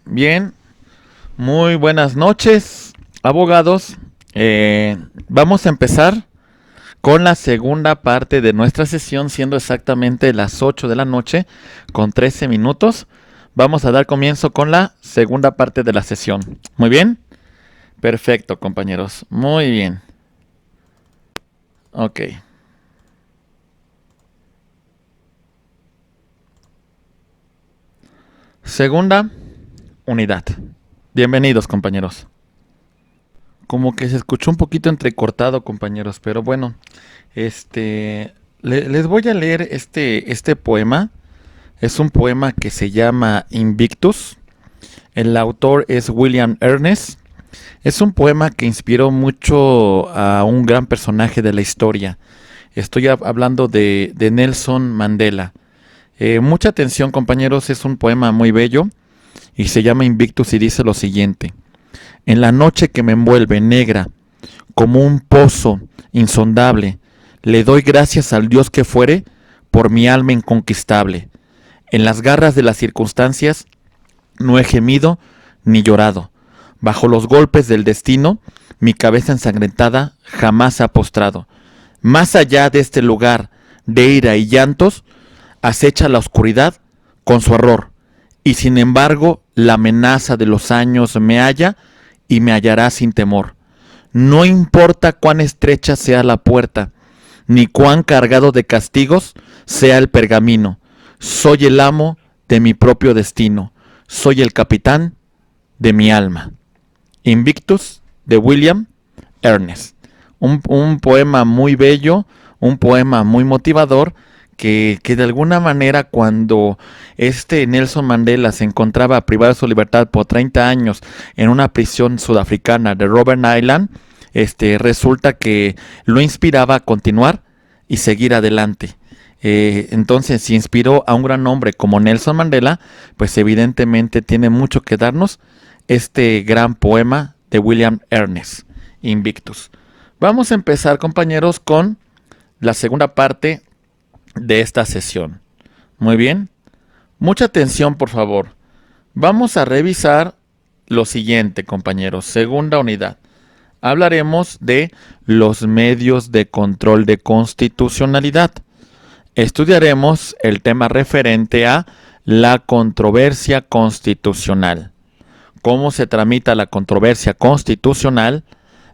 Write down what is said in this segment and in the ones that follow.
Bien, muy buenas noches, abogados. Vamos a empezar con la segunda parte de nuestra sesión, siendo exactamente las 8 de la noche con 13 minutos. Vamos a dar comienzo con la segunda parte de la sesión. Muy bien, perfecto, compañeros. Muy bien. Ok. Segunda unidad. Bienvenidos, compañeros. Como que se escuchó un poquito entrecortado, compañeros, pero bueno, les voy a leer este poema. Es un poema que se llama Invictus. El autor es William Ernest. Es un poema que inspiró mucho a un gran personaje de la historia. Estoy hablando de Nelson Mandela. Mucha atención, compañeros, es un poema muy bello y se llama Invictus y dice lo siguiente. En la noche que me envuelve negra, como un pozo insondable, le doy gracias al Dios que fuere por mi alma inconquistable. En las garras de las circunstancias no he gemido ni llorado. Bajo los golpes del destino, mi cabeza ensangrentada jamás se ha postrado. Más allá de este lugar de ira y llantos, acecha la oscuridad con su horror, y sin embargo la amenaza de los años me halla y me hallará sin temor. No importa cuán estrecha sea la puerta, ni cuán cargado de castigos sea el pergamino. Soy el amo de mi propio destino. Soy el capitán de mi alma. Invictus de William Ernest. Un poema muy bello, un poema muy motivador que de alguna manera cuando Nelson Mandela se encontraba privado de su libertad por 30 años en una prisión sudafricana de Robben Island, resulta que lo inspiraba a continuar y seguir adelante. Entonces, si inspiró a un gran hombre como Nelson Mandela, pues evidentemente tiene mucho que darnos este gran poema de William Ernest, Invictus. Vamos a empezar, compañeros, con la segunda parte de esta sesión. Muy bien. Mucha atención, por favor. Vamos a revisar lo siguiente, compañeros. Segunda unidad. Hablaremos de los medios de control de constitucionalidad. Estudiaremos el tema referente a la controversia constitucional. Cómo se tramita la controversia constitucional,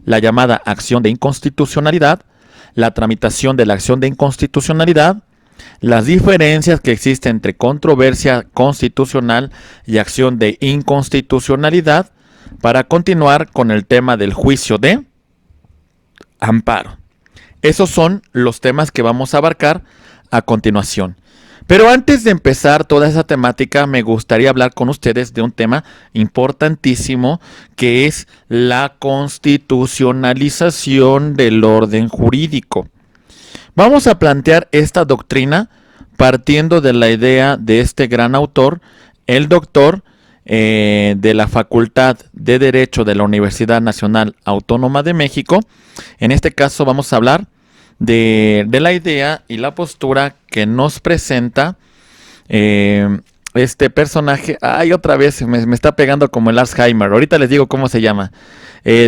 la llamada acción de inconstitucionalidad, la tramitación de la acción de inconstitucionalidad, las diferencias que existen entre controversia constitucional y acción de inconstitucionalidad, para continuar con el tema del juicio de amparo. Esos son los temas que vamos a abarcar a continuación. Pero antes de empezar toda esa temática, me gustaría hablar con ustedes de un tema importantísimo que es la constitucionalización del orden jurídico. Vamos a plantear esta doctrina partiendo de la idea de este gran autor, el doctor de la Facultad de Derecho de la Universidad Nacional Autónoma de México. En este caso vamos a hablar de la idea y la postura que nos presenta este personaje. Ay, otra vez me está pegando como el Alzheimer. Ahorita les digo cómo se llama.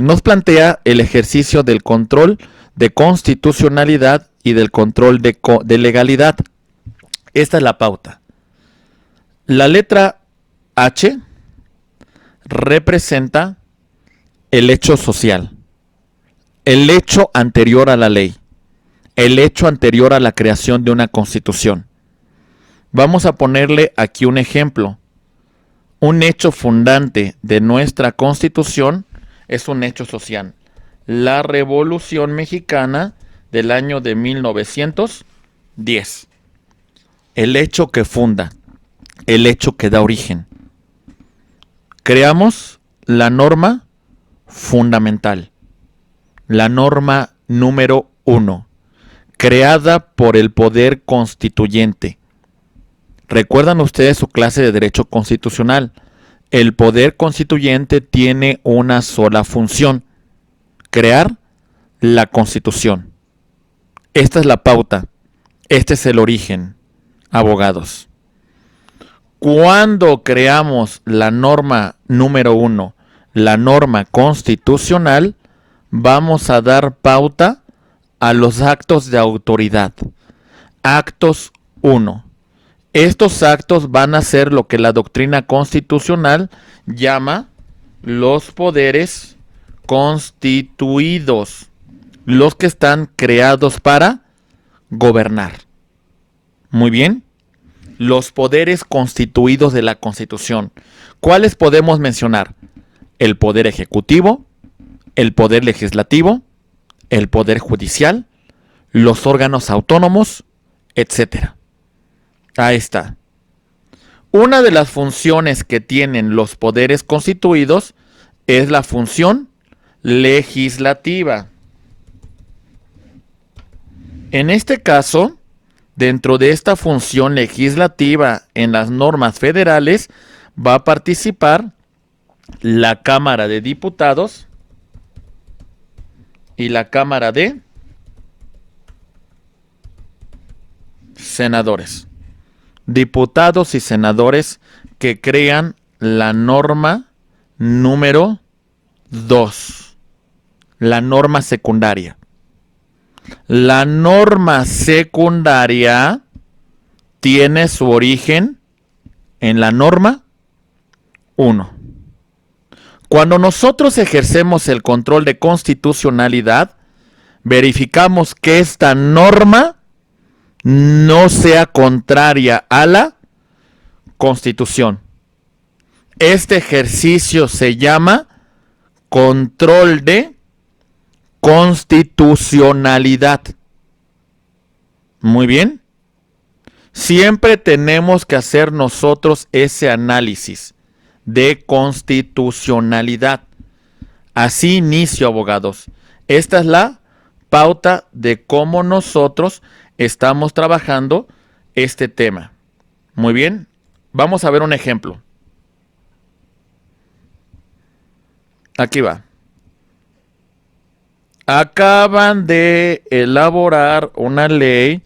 Nos plantea el ejercicio del control de constitucionalidad y del control de legalidad. Esta es la pauta. La letra H representa el hecho social, el hecho anterior a la ley, el hecho anterior a la creación de una constitución. Vamos a ponerle aquí un ejemplo. Un hecho fundante de nuestra constitución es un hecho social. La Revolución Mexicana del año de 1910. El hecho que funda, el hecho que da origen. Creamos la norma fundamental, la norma número 1, creada por el poder constituyente. ¿Recuerdan ustedes su clase de derecho constitucional? El poder constituyente tiene una sola función: crear la Constitución. Esta es la pauta, este es el origen, abogados. Cuando creamos la norma número 1, la norma constitucional, vamos a dar pauta a los actos de autoridad. Actos 1. Estos actos van a ser lo que la doctrina constitucional llama los poderes constituidos, los que están creados para gobernar. Muy bien. Los poderes constituidos de la Constitución. ¿Cuáles podemos mencionar? El poder ejecutivo, el poder legislativo, el poder judicial, los órganos autónomos, etc. Ahí está. Una de las funciones que tienen los poderes constituidos es la función legislativa. En este caso, dentro de esta función legislativa en las normas federales, va a participar la Cámara de Diputados y la Cámara de Senadores. Diputados y senadores que crean la norma número 2, la norma secundaria. La norma secundaria tiene su origen en la norma 1. Cuando nosotros ejercemos el control de constitucionalidad, verificamos que esta norma no sea contraria a la Constitución. Este ejercicio se llama control de constitucionalidad. Muy bien. Siempre tenemos que hacer nosotros ese análisis de constitucionalidad. Así inicio, abogados. Esta es la pauta de cómo nosotros estamos trabajando este tema. Muy bien. Vamos a ver un ejemplo. Aquí va. Acaban de elaborar una ley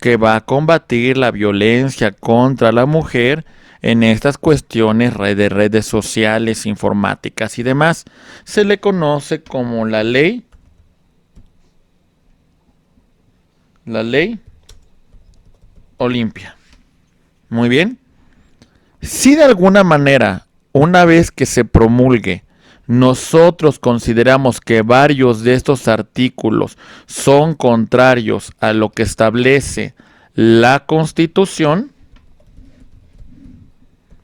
que va a combatir la violencia contra la mujer en estas cuestiones de redes sociales, informáticas y demás. Se le conoce como la ley Olimpia. Muy bien. Si de alguna manera, una vez que se promulgue, nosotros consideramos que varios de estos artículos son contrarios a lo que establece la Constitución,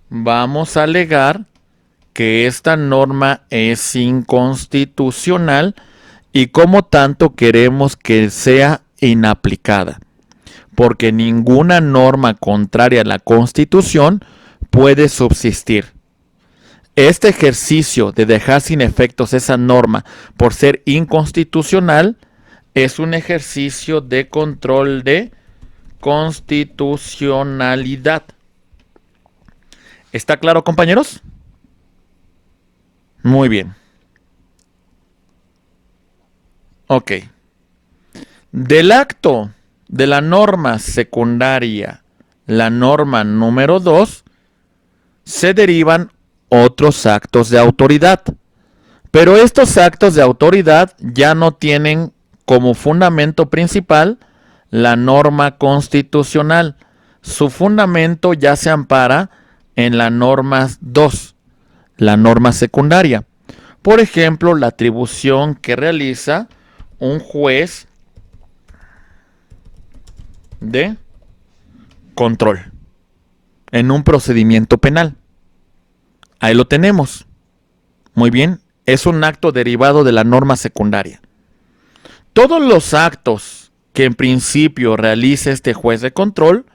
vamos a alegar que esta norma es inconstitucional y como tanto queremos que sea inaplicada, porque ninguna norma contraria a la Constitución puede subsistir. Este ejercicio de dejar sin efectos esa norma por ser inconstitucional es un ejercicio de control de constitucionalidad. ¿Está claro, compañeros? Muy bien. Ok. Del acto de la norma secundaria, la norma número 2, se derivan otros actos de autoridad. Pero estos actos de autoridad ya no tienen como fundamento principal la norma constitucional. Su fundamento ya se ampara en la norma 2, la norma secundaria. Por ejemplo, la atribución que realiza un juez de control en un procedimiento penal. Ahí lo tenemos. Muy bien, es un acto derivado de la norma secundaria. Todos los actos que en principio realice este juez de control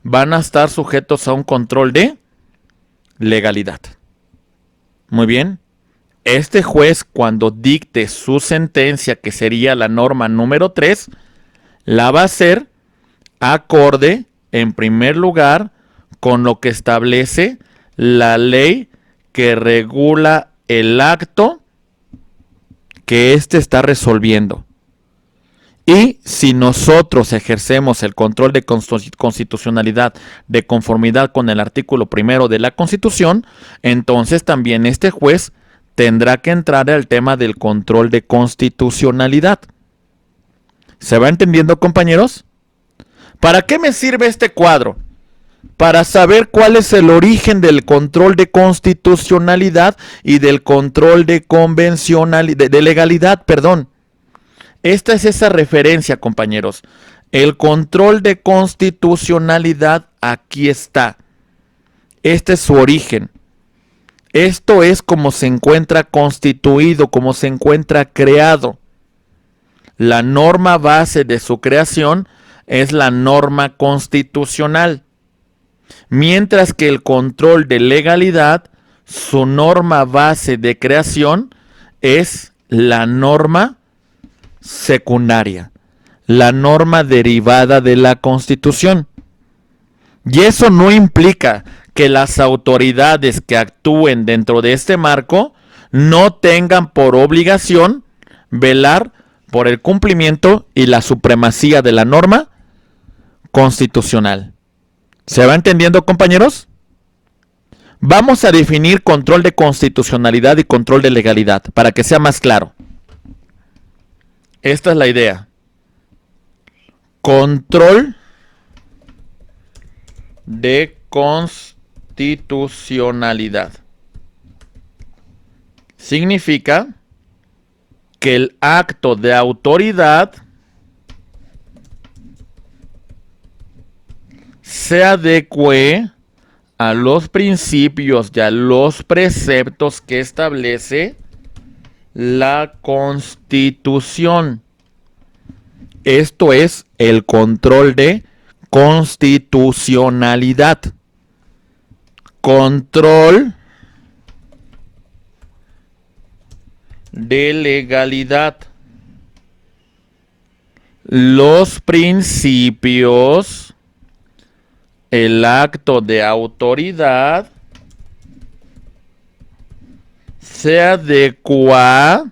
van a estar sujetos a un control de legalidad. Muy bien, este juez cuando dicte su sentencia, que sería la norma número 3, la va a hacer acorde, en primer lugar, con lo que establece la ley que regula el acto que éste está resolviendo. Y si nosotros ejercemos el control de constitucionalidad de conformidad con el artículo primero de la Constitución, entonces también este juez tendrá que entrar al tema del control de constitucionalidad. ¿Se va entendiendo, compañeros? ¿Para qué me sirve este cuadro? Para saber cuál es el origen del control de constitucionalidad y del control de convencionalidad, de legalidad, perdón. Esta es esa referencia, compañeros. El control de constitucionalidad aquí está. Este es su origen. Esto es como se encuentra constituido, como se encuentra creado. La norma base de su creación es la norma constitucional. Mientras que el control de legalidad, su norma base de creación es la norma secundaria, la norma derivada de la Constitución. Y eso no implica que las autoridades que actúen dentro de este marco no tengan por obligación velar por el cumplimiento y la supremacía de la norma constitucional. ¿Se va entendiendo, compañeros? Vamos a definir control de constitucionalidad y control de legalidad para que sea más claro. Esta es la idea. Control de constitucionalidad significa que el acto de autoridad se adecue a los principios y a los preceptos que establece la Constitución. Esto es el control de constitucionalidad. Control de legalidad. Los principios, el acto de autoridad se adecua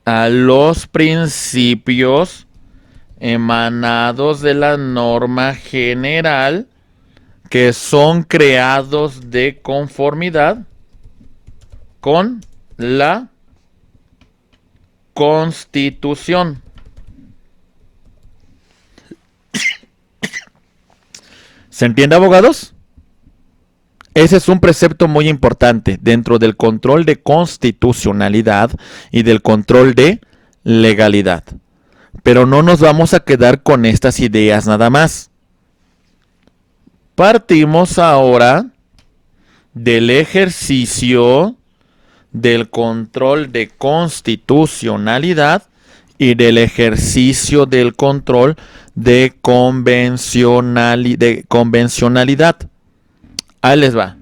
a los principios emanados de la norma general que son creados de conformidad con la Constitución. ¿Se entiende, abogados? Ese es un precepto muy importante dentro del control de constitucionalidad y del control de legalidad. Pero no nos vamos a quedar con estas ideas nada más. Partimos ahora del ejercicio del control de constitucionalidad y del ejercicio del control de convencionalidad. Ahí les va.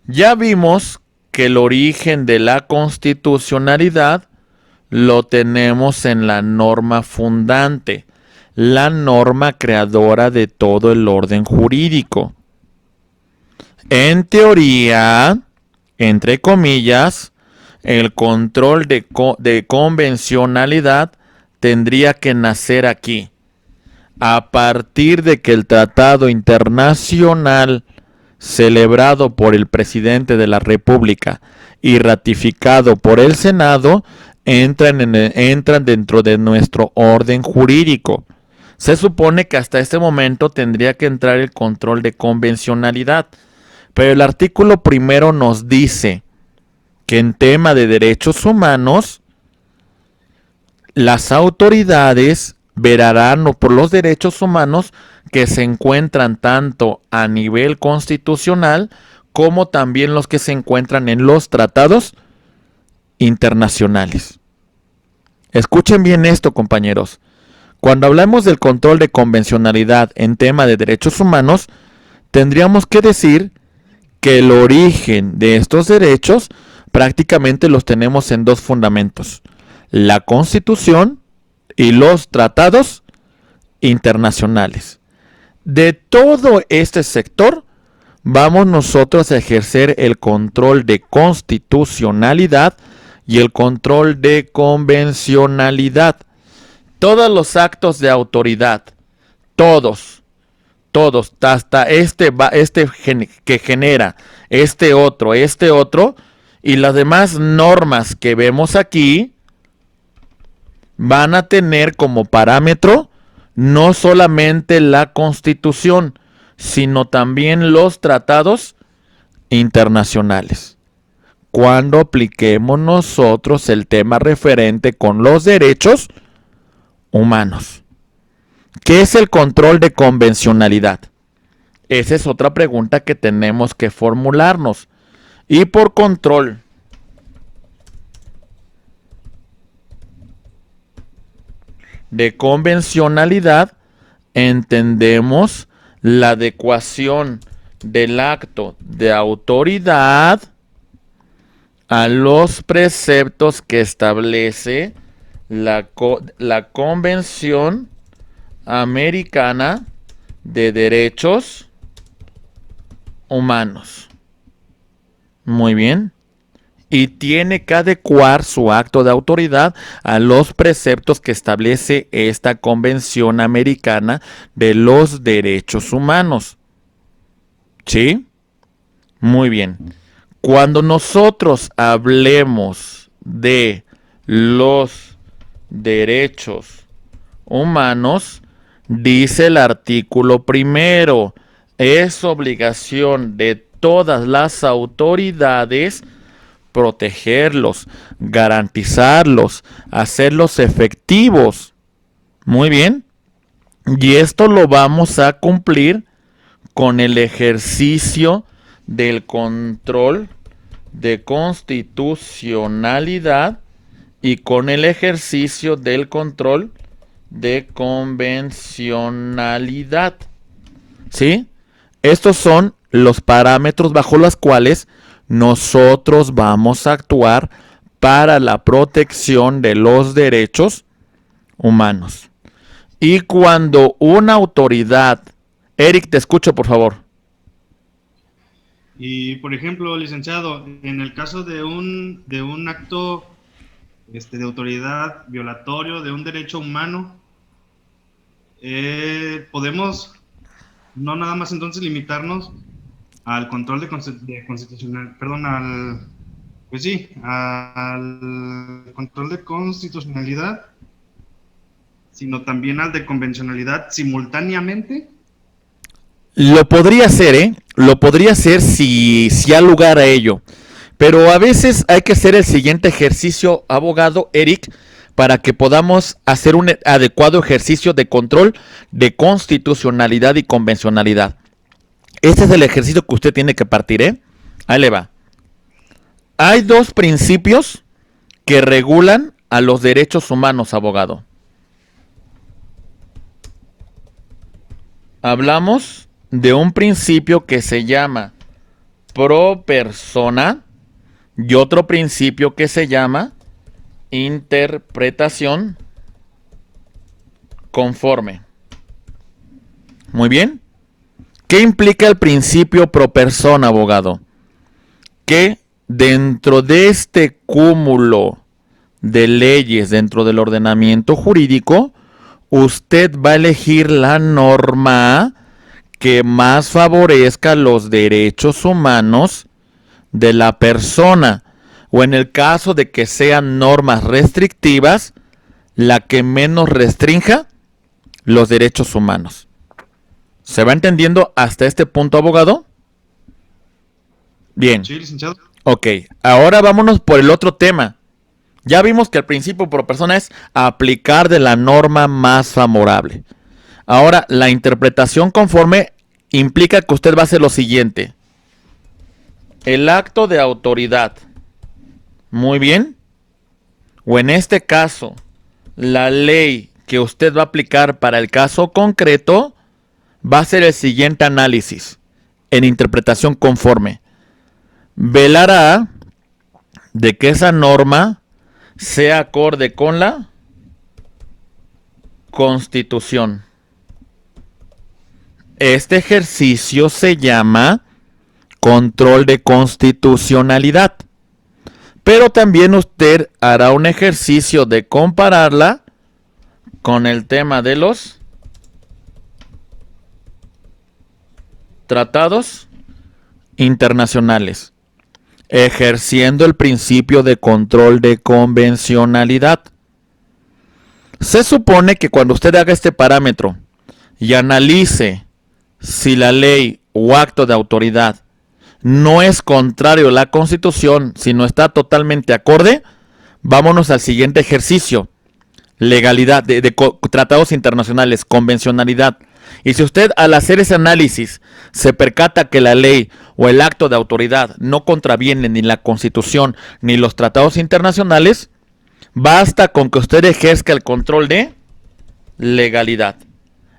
Ya vimos que el origen de la constitucionalidad lo tenemos en la norma fundante, la norma creadora de todo el orden jurídico. En teoría, entre comillas, el control de convencionalidad tendría que nacer aquí, a partir de que el tratado internacional celebrado por el presidente de la República y ratificado por el Senado entran dentro de nuestro orden jurídico. Se supone que hasta este momento tendría que entrar el control de convencionalidad, pero el artículo primero nos dice que en tema de derechos humanos, las autoridades velarán por los derechos humanos que se encuentran tanto a nivel constitucional como también los que se encuentran en los tratados internacionales. Escuchen bien esto, compañeros. Cuando hablamos del control de convencionalidad en tema de derechos humanos, tendríamos que decir que el origen de estos derechos prácticamente los tenemos en dos fundamentos: la Constitución y los tratados internacionales. De todo este sector vamos nosotros a ejercer el control de constitucionalidad y el control de convencionalidad. Todos los actos de autoridad, todos, hasta que genera este otro, y las demás normas que vemos aquí van a tener como parámetro no solamente la Constitución, sino también los tratados internacionales. Cuando apliquemos nosotros el tema referente con los derechos humanos. ¿Qué es el control de convencionalidad? Esa es otra pregunta que tenemos que formularnos. Y por control de convencionalidad entendemos la adecuación del acto de autoridad a los preceptos que establece la Convención Americana de Derechos Humanos. Muy bien. Y tiene que adecuar su acto de autoridad a los preceptos que establece esta Convención Americana de los Derechos Humanos. ¿Sí? Muy bien. Cuando nosotros hablemos de los derechos humanos, dice el artículo primero, es obligación de todas las autoridades protegerlos, garantizarlos, hacerlos efectivos. Muy bien. Y esto lo vamos a cumplir con el ejercicio del control de constitucionalidad y con el ejercicio del control de convencionalidad. ¿Sí? Estos son los parámetros bajo los cuales nosotros vamos a actuar para la protección de los derechos humanos. Y cuando una autoridad... Eric, te escucho, por favor. Y, por ejemplo, licenciado, en el caso de un acto de autoridad violatorio de un derecho humano, podemos no nada más entonces limitarnos al control de constitucional, perdón, al control de constitucionalidad, sino también al de convencionalidad simultáneamente. Lo podría hacer, ¿eh? Lo podría hacer si hay lugar a ello. Pero a veces hay que hacer el siguiente ejercicio, abogado Eric, para que podamos hacer un adecuado ejercicio de control de constitucionalidad y convencionalidad. Este es el ejercicio que usted tiene que partir, ¿eh? Ahí le va. Hay dos principios que regulan a los derechos humanos, abogado. Hablamos de un principio que se llama pro persona y otro principio que se llama interpretación conforme. Muy bien. ¿Qué implica el principio pro persona, abogado? Que dentro de este cúmulo de leyes dentro del ordenamiento jurídico, usted va a elegir la norma que más favorezca los derechos humanos de la persona, o en el caso de que sean normas restrictivas, la que menos restrinja los derechos humanos. ¿Se va entendiendo hasta este punto, abogado? Bien. Sí, licenciado. Ok, ahora vámonos por el otro tema. Ya vimos que el principio pro persona es aplicar de la norma más favorable. Ahora, la interpretación conforme implica que usted va a hacer lo siguiente. El acto de autoridad. Muy bien. O en este caso, la ley que usted va a aplicar para el caso concreto va a ser el siguiente análisis en interpretación conforme. Velará de que esa norma sea acorde con la Constitución. Este ejercicio se llama control de constitucionalidad. Pero también usted hará un ejercicio de compararla con el tema de los tratados internacionales, ejerciendo el principio de control de convencionalidad. Se supone que cuando usted haga este parámetro y analice si la ley o acto de autoridad no es contrario a la Constitución, sino está totalmente acorde, vámonos al siguiente ejercicio. Legalidad de tratados internacionales, convencionalidad. Y si usted al hacer ese análisis se percata que la ley o el acto de autoridad no contraviene ni la Constitución ni los tratados internacionales, basta con que usted ejerza el control de legalidad.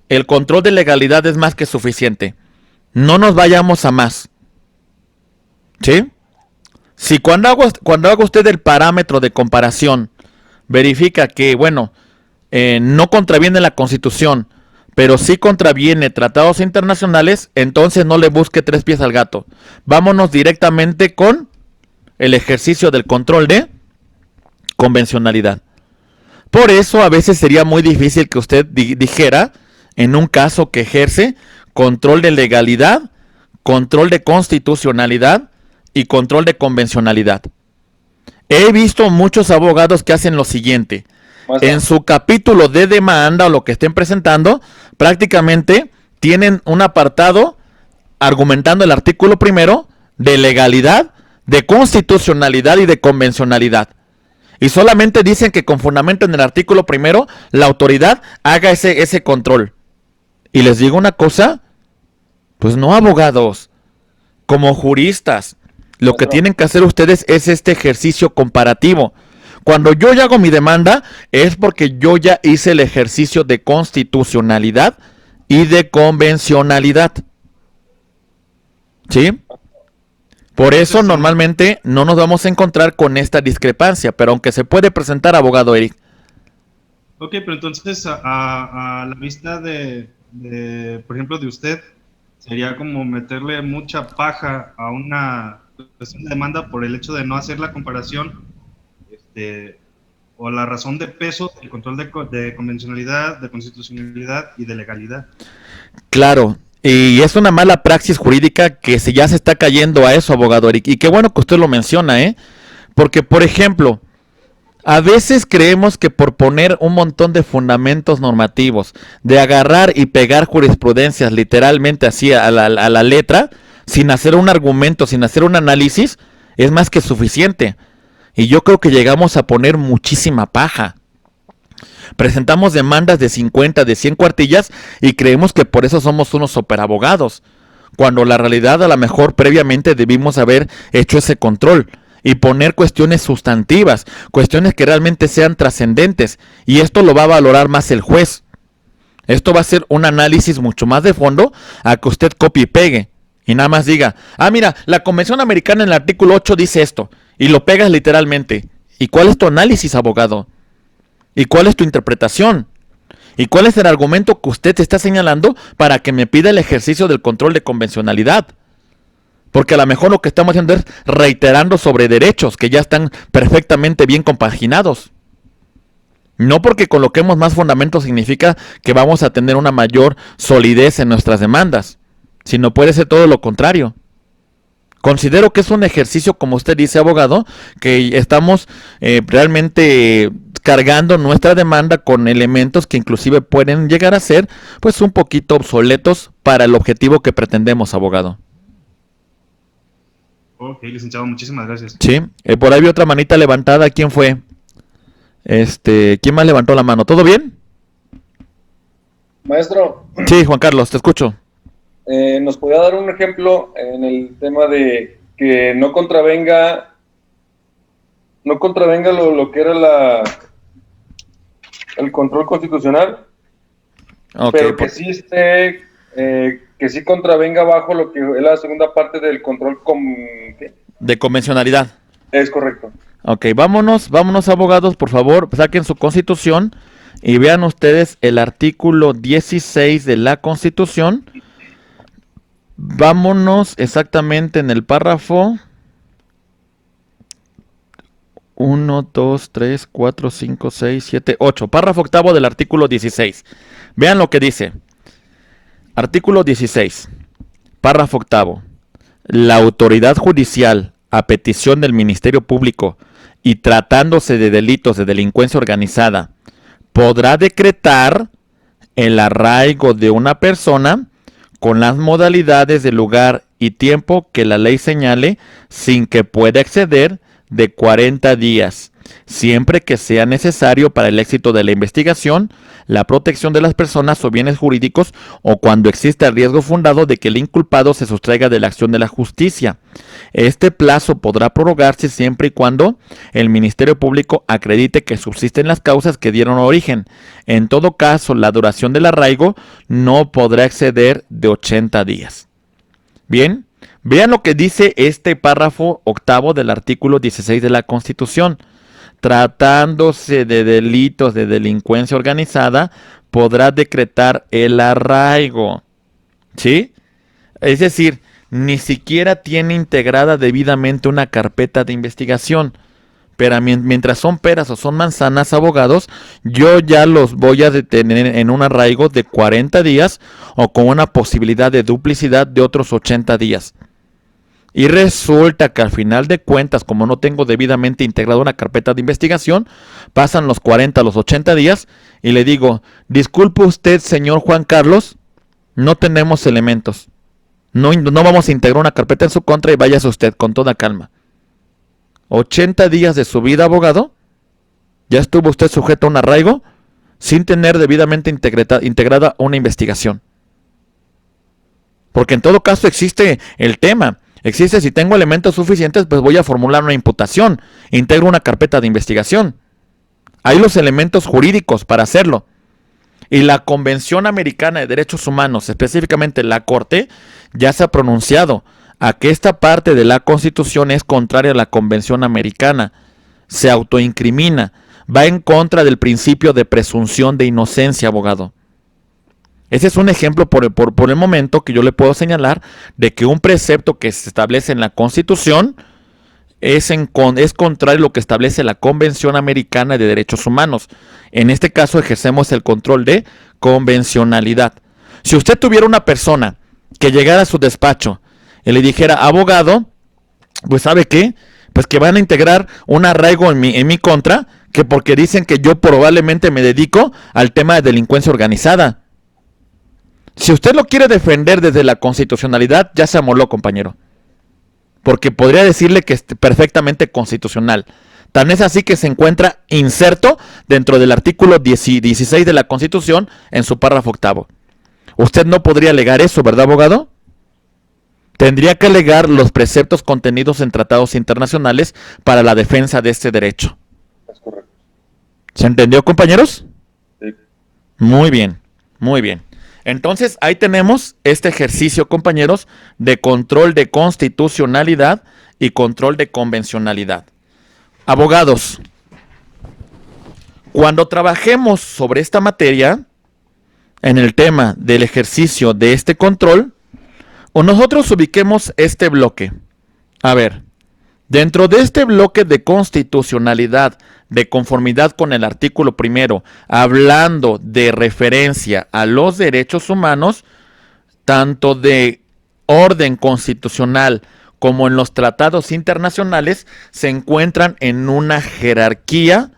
El control de legalidad es más que suficiente. No nos vayamos a más. ¿Sí? Si cuando haga usted el parámetro de comparación verifica que, bueno, no contraviene la Constitución, pero sí contraviene tratados internacionales, entonces no le busque tres pies al gato. Vámonos directamente con el ejercicio del control de convencionalidad. Por eso a veces sería muy difícil que usted dijera, en un caso que ejerce control de legalidad, control de constitucionalidad y control de convencionalidad. He visto muchos abogados que hacen lo siguiente. En su capítulo de demanda o lo que estén presentando, prácticamente tienen un apartado argumentando el artículo primero de legalidad, de constitucionalidad y de convencionalidad. Y solamente dicen que con fundamento en el artículo primero, la autoridad haga ese control. Y les digo una cosa, pues no, abogados, como juristas, lo que tienen que hacer ustedes es este ejercicio comparativo. Cuando yo ya hago mi demanda es porque yo ya hice el ejercicio de constitucionalidad y de convencionalidad. ¿Sí? Por eso normalmente no nos vamos a encontrar con esta discrepancia, pero aunque se puede presentar, abogado Eric. Ok, pero entonces a la vista por ejemplo, de usted, sería como meterle mucha paja a una demanda por el hecho de no hacer la comparación o la razón de peso, el control de convencionalidad, de constitucionalidad y de legalidad. Claro, y es una mala praxis jurídica que ya se está cayendo a eso, abogado Eric. Y qué bueno que usted lo menciona, ¿eh? Porque, por ejemplo, a veces creemos que por poner un montón de fundamentos normativos, de agarrar y pegar jurisprudencias literalmente así a la letra, sin hacer un argumento, sin hacer un análisis, es más que suficiente. Y yo creo que llegamos a poner muchísima paja. Presentamos demandas de 50, de 100 cuartillas y creemos que por eso somos unos superabogados, cuando la realidad a lo mejor previamente debimos haber hecho ese control y poner cuestiones sustantivas, cuestiones que realmente sean trascendentes, y esto lo va a valorar más el juez. Esto va a ser un análisis mucho más de fondo a que usted copie y pegue y nada más diga, mira, la Convención Americana en el artículo 8 dice esto, y lo pegas literalmente. ¿Y cuál es tu análisis, abogado? ¿Y cuál es tu interpretación? ¿Y cuál es el argumento que usted está señalando para que me pida el ejercicio del control de convencionalidad? Porque a lo mejor lo que estamos haciendo es reiterando sobre derechos que ya están perfectamente bien compaginados. No porque coloquemos más fundamentos significa que vamos a tener una mayor solidez en nuestras demandas, sino puede ser todo lo contrario. Considero que es un ejercicio, como usted dice, abogado, que estamos realmente cargando nuestra demanda con elementos que inclusive pueden llegar a ser pues un poquito obsoletos para el objetivo que pretendemos, abogado. Ok, licenciado, muchísimas gracias. Sí, por ahí vi otra manita levantada. ¿Quién fue? ¿Quién más levantó la mano? ¿Todo bien? Maestro. Sí, Juan Carlos, te escucho. ¿Nos podría dar un ejemplo en el tema de que no contravenga lo que era el control constitucional, Okay, pero que sí esté, que sí contravenga bajo lo que es la segunda parte del control de convencionalidad? Es correcto. Ok, vámonos, abogados, por favor, saquen su Constitución y vean ustedes el artículo 16 de la Constitución. Vámonos exactamente en el párrafo 1, 2, 3, 4, 5, 6, 7, 8. Párrafo octavo del artículo 16. Vean lo que dice. Artículo 16. Párrafo octavo. La autoridad judicial, a petición del Ministerio Público y tratándose de delitos de delincuencia organizada, podrá decretar el arraigo de una persona con las modalidades de lugar y tiempo que la ley señale, sin que pueda exceder de 40 días, siempre que sea necesario para el éxito de la investigación, la protección de las personas o bienes jurídicos, o cuando exista el riesgo fundado de que el inculpado se sustraiga de la acción de la justicia. Este plazo podrá prorrogarse siempre y cuando el Ministerio Público acredite que subsisten las causas que dieron origen. En todo caso, la duración del arraigo no podrá exceder de 80 días. Bien, vean lo que dice este párrafo octavo del artículo 16 de la Constitución. Tratándose de delitos de delincuencia organizada, podrá decretar el arraigo. ¿Sí? Es decir, ni siquiera tiene integrada debidamente una carpeta de investigación. Pero mientras son peras o son manzanas, abogados, yo ya los voy a detener en un arraigo de 40 días o con una posibilidad de duplicidad de otros 80 días. Y resulta que al final de cuentas, como no tengo debidamente integrado una carpeta de investigación, pasan los 40, los 80 días y le digo, disculpe usted, señor Juan Carlos, no tenemos elementos. No vamos a integrar una carpeta en su contra y váyase usted con toda calma. 80 días de su vida, abogado, ya estuvo usted sujeto a un arraigo sin tener debidamente integrada una investigación. Porque en todo caso existe el tema. Existe, si tengo elementos suficientes, pues voy a formular una imputación. Integro una carpeta de investigación. Hay los elementos jurídicos para hacerlo. Y la Convención Americana de Derechos Humanos, específicamente la Corte, ya se ha pronunciado a que esta parte de la Constitución es contraria a la Convención Americana. Se autoincrimina. Va en contra del principio de presunción de inocencia, abogado. Ese es un ejemplo por el momento que yo le puedo señalar de que un precepto que se establece en la Constitución es contrario a lo que establece la Convención Americana de Derechos Humanos. En este caso ejercemos el control de convencionalidad. Si usted tuviera una persona que llegara a su despacho y le dijera, abogado, pues ¿sabe qué? Pues que van a integrar un arraigo en mi contra, que porque dicen que yo probablemente me dedico al tema de delincuencia organizada. Si usted lo quiere defender desde la constitucionalidad, ya se amoló, compañero. Porque podría decirle que es perfectamente constitucional. Tan es así que se encuentra inserto dentro del artículo 16 de la Constitución en su párrafo octavo. Usted no podría alegar eso, ¿verdad, abogado? Tendría que alegar los preceptos contenidos en tratados internacionales para la defensa de este derecho. Es correcto. ¿Se entendió, compañeros? Sí. Muy bien, muy bien. Entonces, ahí tenemos este ejercicio, compañeros, de control de constitucionalidad y control de convencionalidad. Abogados, cuando trabajemos sobre esta materia, en el tema del ejercicio de este control, o nosotros ubiquemos este bloque. A ver, dentro de este bloque de constitucionalidad, de conformidad con el artículo primero, hablando de referencia a los derechos humanos, tanto de orden constitucional como en los tratados internacionales, se encuentran en una jerarquía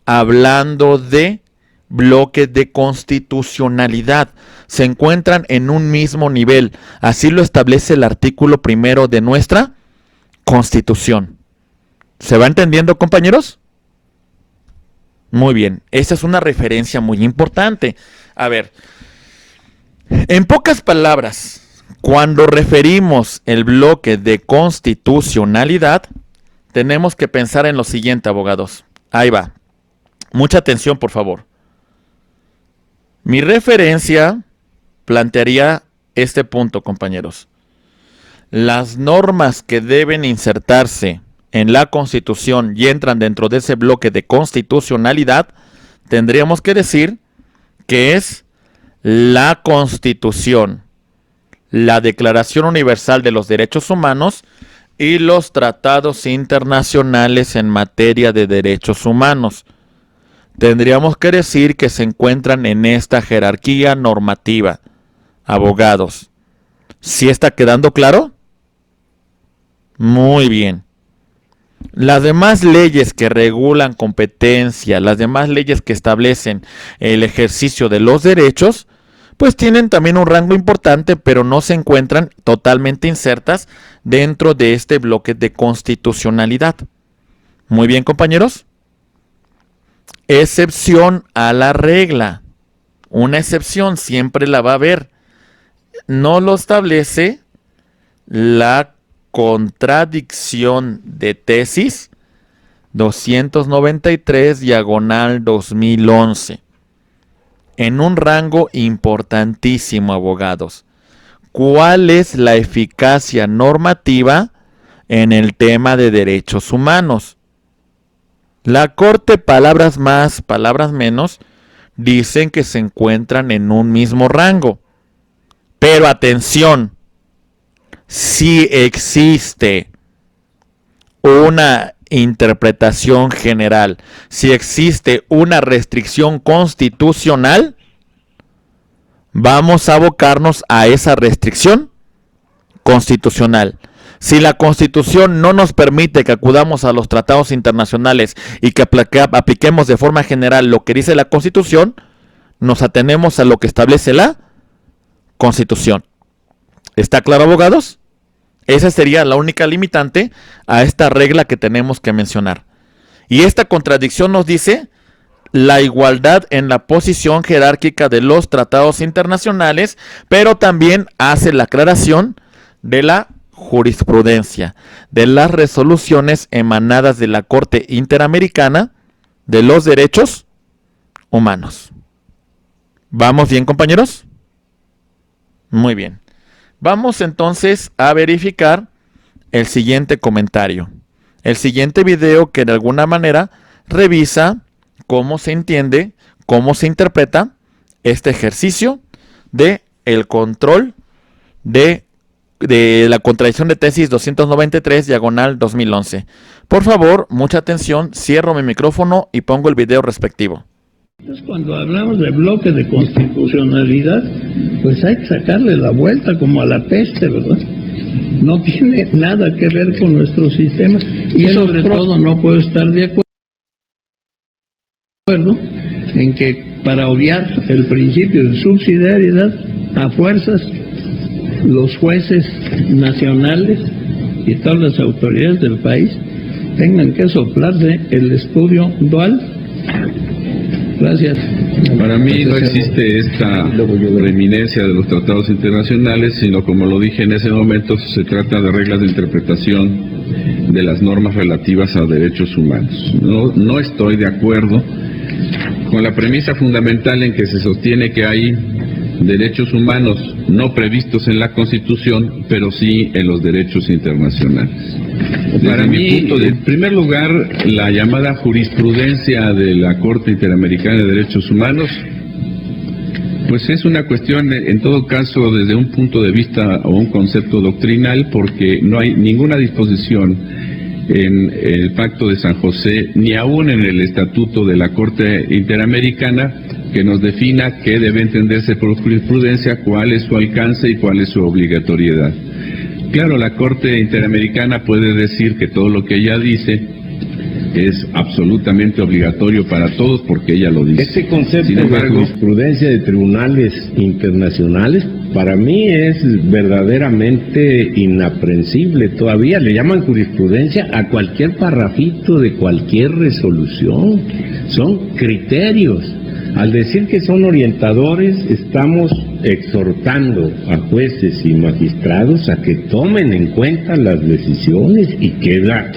hablando de bloques de constitucionalidad. Se encuentran en un mismo nivel. Así lo establece el artículo primero de nuestra Constitución. ¿Se va entendiendo, compañeros? Muy bien, esa es una referencia muy importante. A ver, en pocas palabras, cuando referimos el bloque de constitucionalidad, tenemos que pensar en lo siguiente, abogados. Ahí va. Mucha atención, por favor. Mi referencia plantearía este punto, compañeros. Las normas que deben insertarse en la Constitución y entran dentro de ese bloque de constitucionalidad, tendríamos que decir que es la Constitución, la Declaración Universal de los Derechos Humanos y los tratados internacionales en materia de derechos humanos. Tendríamos que decir que se encuentran en esta jerarquía normativa. Abogados, ¿sí está quedando claro? Muy bien. Las demás leyes que regulan competencia, las demás leyes que establecen el ejercicio de los derechos, pues tienen también un rango importante, pero no se encuentran totalmente insertas dentro de este bloque de constitucionalidad. Muy bien, compañeros. Excepción a la regla. Una excepción siempre la va a haber. No lo establece la contradicción de tesis 293/2011. En un rango importantísimo, abogados. ¿Cuál es la eficacia normativa en el tema de derechos humanos? La Corte, palabras más, palabras menos, dicen que se encuentran en un mismo rango. Pero atención, si existe una interpretación general, si existe una restricción constitucional, vamos a abocarnos a esa restricción constitucional. Si la Constitución no nos permite que acudamos a los tratados internacionales y que apliquemos de forma general lo que dice la Constitución, nos atenemos a lo que establece la Constitución. ¿Está claro, abogados? Esa sería la única limitante a esta regla que tenemos que mencionar. Y esta contradicción nos dice la igualdad en la posición jerárquica de los tratados internacionales, pero también hace la aclaración de la jurisprudencia, de las resoluciones emanadas de la Corte Interamericana de los Derechos Humanos. ¿Vamos bien, compañeros? Muy bien. Vamos entonces a verificar el siguiente comentario. El siguiente video que de alguna manera revisa cómo se entiende, cómo se interpreta este ejercicio de el control de la contradicción de tesis 293/2011. Por favor, mucha atención, cierro mi micrófono y pongo el video respectivo. Entonces, cuando hablamos de bloque de constitucionalidad, pues hay que sacarle la vuelta como a la peste, ¿verdad? No tiene nada que ver con nuestro sistema y sobre todo no puedo estar de acuerdo en que para obviar el principio de subsidiariedad, a fuerzas los jueces nacionales y todas las autoridades del país tengan que soplarse el estudio dual. Gracias. Para mí no existe esta preeminencia de los tratados internacionales, sino como lo dije en ese momento, se trata de reglas de interpretación de las normas relativas a derechos humanos. No estoy de acuerdo con la premisa fundamental en que se sostiene que hay derechos humanos no previstos en la Constitución, pero sí en los derechos internacionales. Para mí, en primer lugar, la llamada jurisprudencia de la Corte Interamericana de Derechos Humanos, pues es una cuestión, en todo caso, desde un punto de vista o un concepto doctrinal, porque no hay ninguna disposición en el Pacto de San José, ni aún en el Estatuto de la Corte Interamericana, que nos defina qué debe entenderse por jurisprudencia, cuál es su alcance y cuál es su obligatoriedad. Claro, la Corte Interamericana puede decir que todo lo que ella dice es absolutamente obligatorio para todos porque ella lo dice. Este concepto Sin embargo, de jurisprudencia de tribunales internacionales para mí es verdaderamente inaprensible. Todavía le llaman jurisprudencia a cualquier parrafito de cualquier resolución. Son criterios. Al decir que son orientadores, estamos exhortando a jueces y magistrados a que tomen en cuenta las decisiones y queda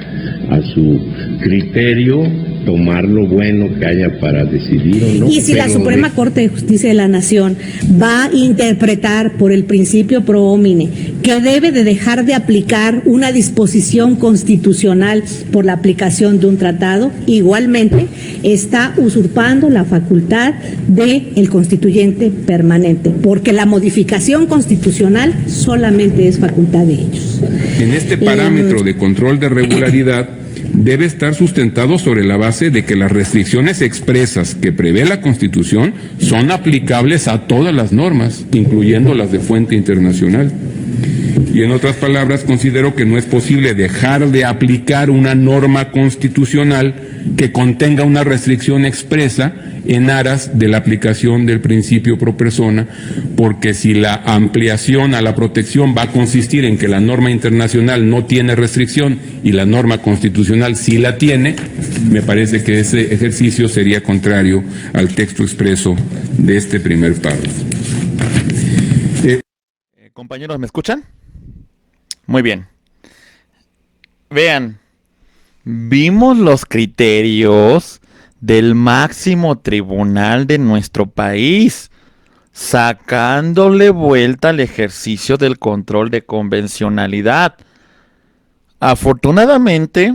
a su criterio tomar lo bueno que haya para decidir o no. Y si la Suprema Corte de Justicia de la Nación va a interpretar por el principio pro homine que debe de dejar de aplicar una disposición constitucional por la aplicación de un tratado, igualmente está usurpando la facultad del constituyente permanente, porque la modificación constitucional solamente es facultad de ellos. En este parámetro de control de regularidad debe estar sustentado sobre la base de que las restricciones expresas que prevé la Constitución son aplicables a todas las normas, incluyendo las de fuente internacional. Y en otras palabras, considero que no es posible dejar de aplicar una norma constitucional que contenga una restricción expresa en aras de la aplicación del principio pro persona, porque si la ampliación a la protección va a consistir en que la norma internacional no tiene restricción y la norma constitucional sí la tiene, me parece que ese ejercicio sería contrario al texto expreso de este primer párrafo. Compañeros, ¿me escuchan? Muy bien. Vean, vimos los criterios del máximo tribunal de nuestro país, sacándole vuelta al ejercicio del control de convencionalidad. Afortunadamente,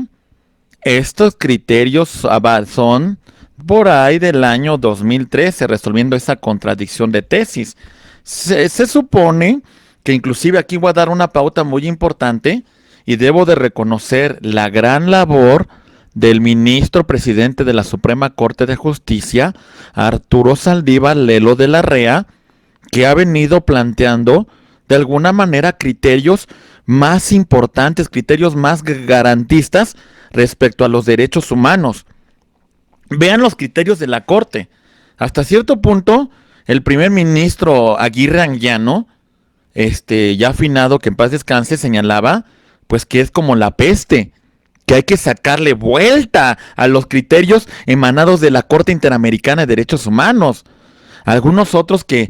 estos criterios son por ahí del año 2013, resolviendo esa contradicción de tesis. Se supone que inclusive aquí voy a dar una pauta muy importante y debo de reconocer la gran labor del ministro presidente de la Suprema Corte de Justicia, Arturo Saldívar Lelo de la Rea, que ha venido planteando de alguna manera criterios más importantes, criterios más garantistas respecto a los derechos humanos. Vean los criterios de la Corte. Hasta cierto punto, el primer ministro Aguirre Anguiano, ya afinado, que en paz descanse, señalaba pues que es como la peste, que hay que sacarle vuelta a los criterios emanados de la Corte Interamericana de Derechos Humanos. Algunos otros que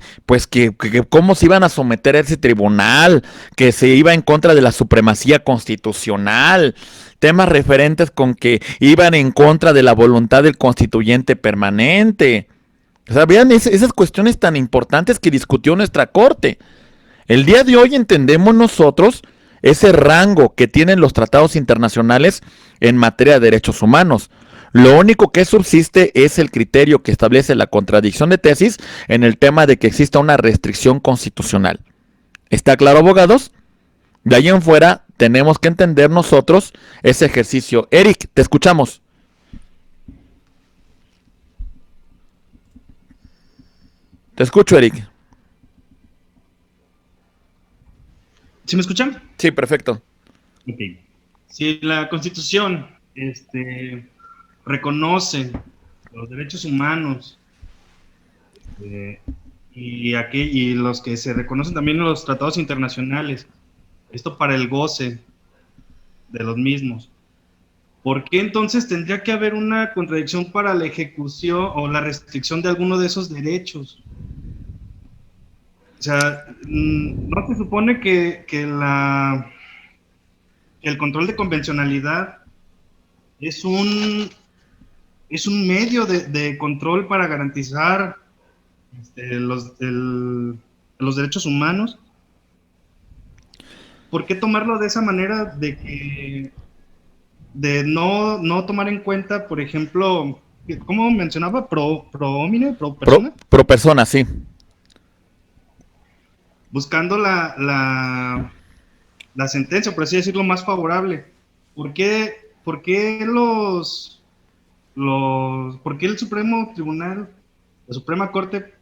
cómo se iban a someter a ese tribunal, que se iba en contra de la supremacía constitucional, temas referentes con que iban en contra de la voluntad del constituyente permanente. O sea, vean esas cuestiones tan importantes que discutió nuestra Corte. El día de hoy entendemos nosotros ese rango que tienen los tratados internacionales en materia de derechos humanos. Lo único que subsiste es el criterio que establece la contradicción de tesis en el tema de que exista una restricción constitucional. ¿Está claro, abogados? De ahí en fuera tenemos que entender nosotros ese ejercicio. Eric, te escuchamos. Te escucho, Eric. ¿Sí me escuchan? Sí, perfecto. Okay. Si la Constitución reconoce los derechos humanos y los que se reconocen también en los tratados internacionales, esto para el goce de los mismos, ¿por qué entonces tendría que haber una contradicción para la ejecución o la restricción de alguno de esos derechos? O sea, ¿no se supone que el control de convencionalidad es un medio de control para garantizar los derechos humanos? ¿Por qué tomarlo de esa manera de no tomar en cuenta, por ejemplo, ¿cómo mencionaba? Pro persona. Pro persona, sí. Buscando la sentencia, por así decirlo, más favorable. ¿Por qué el Supremo Tribunal, la Suprema Corte,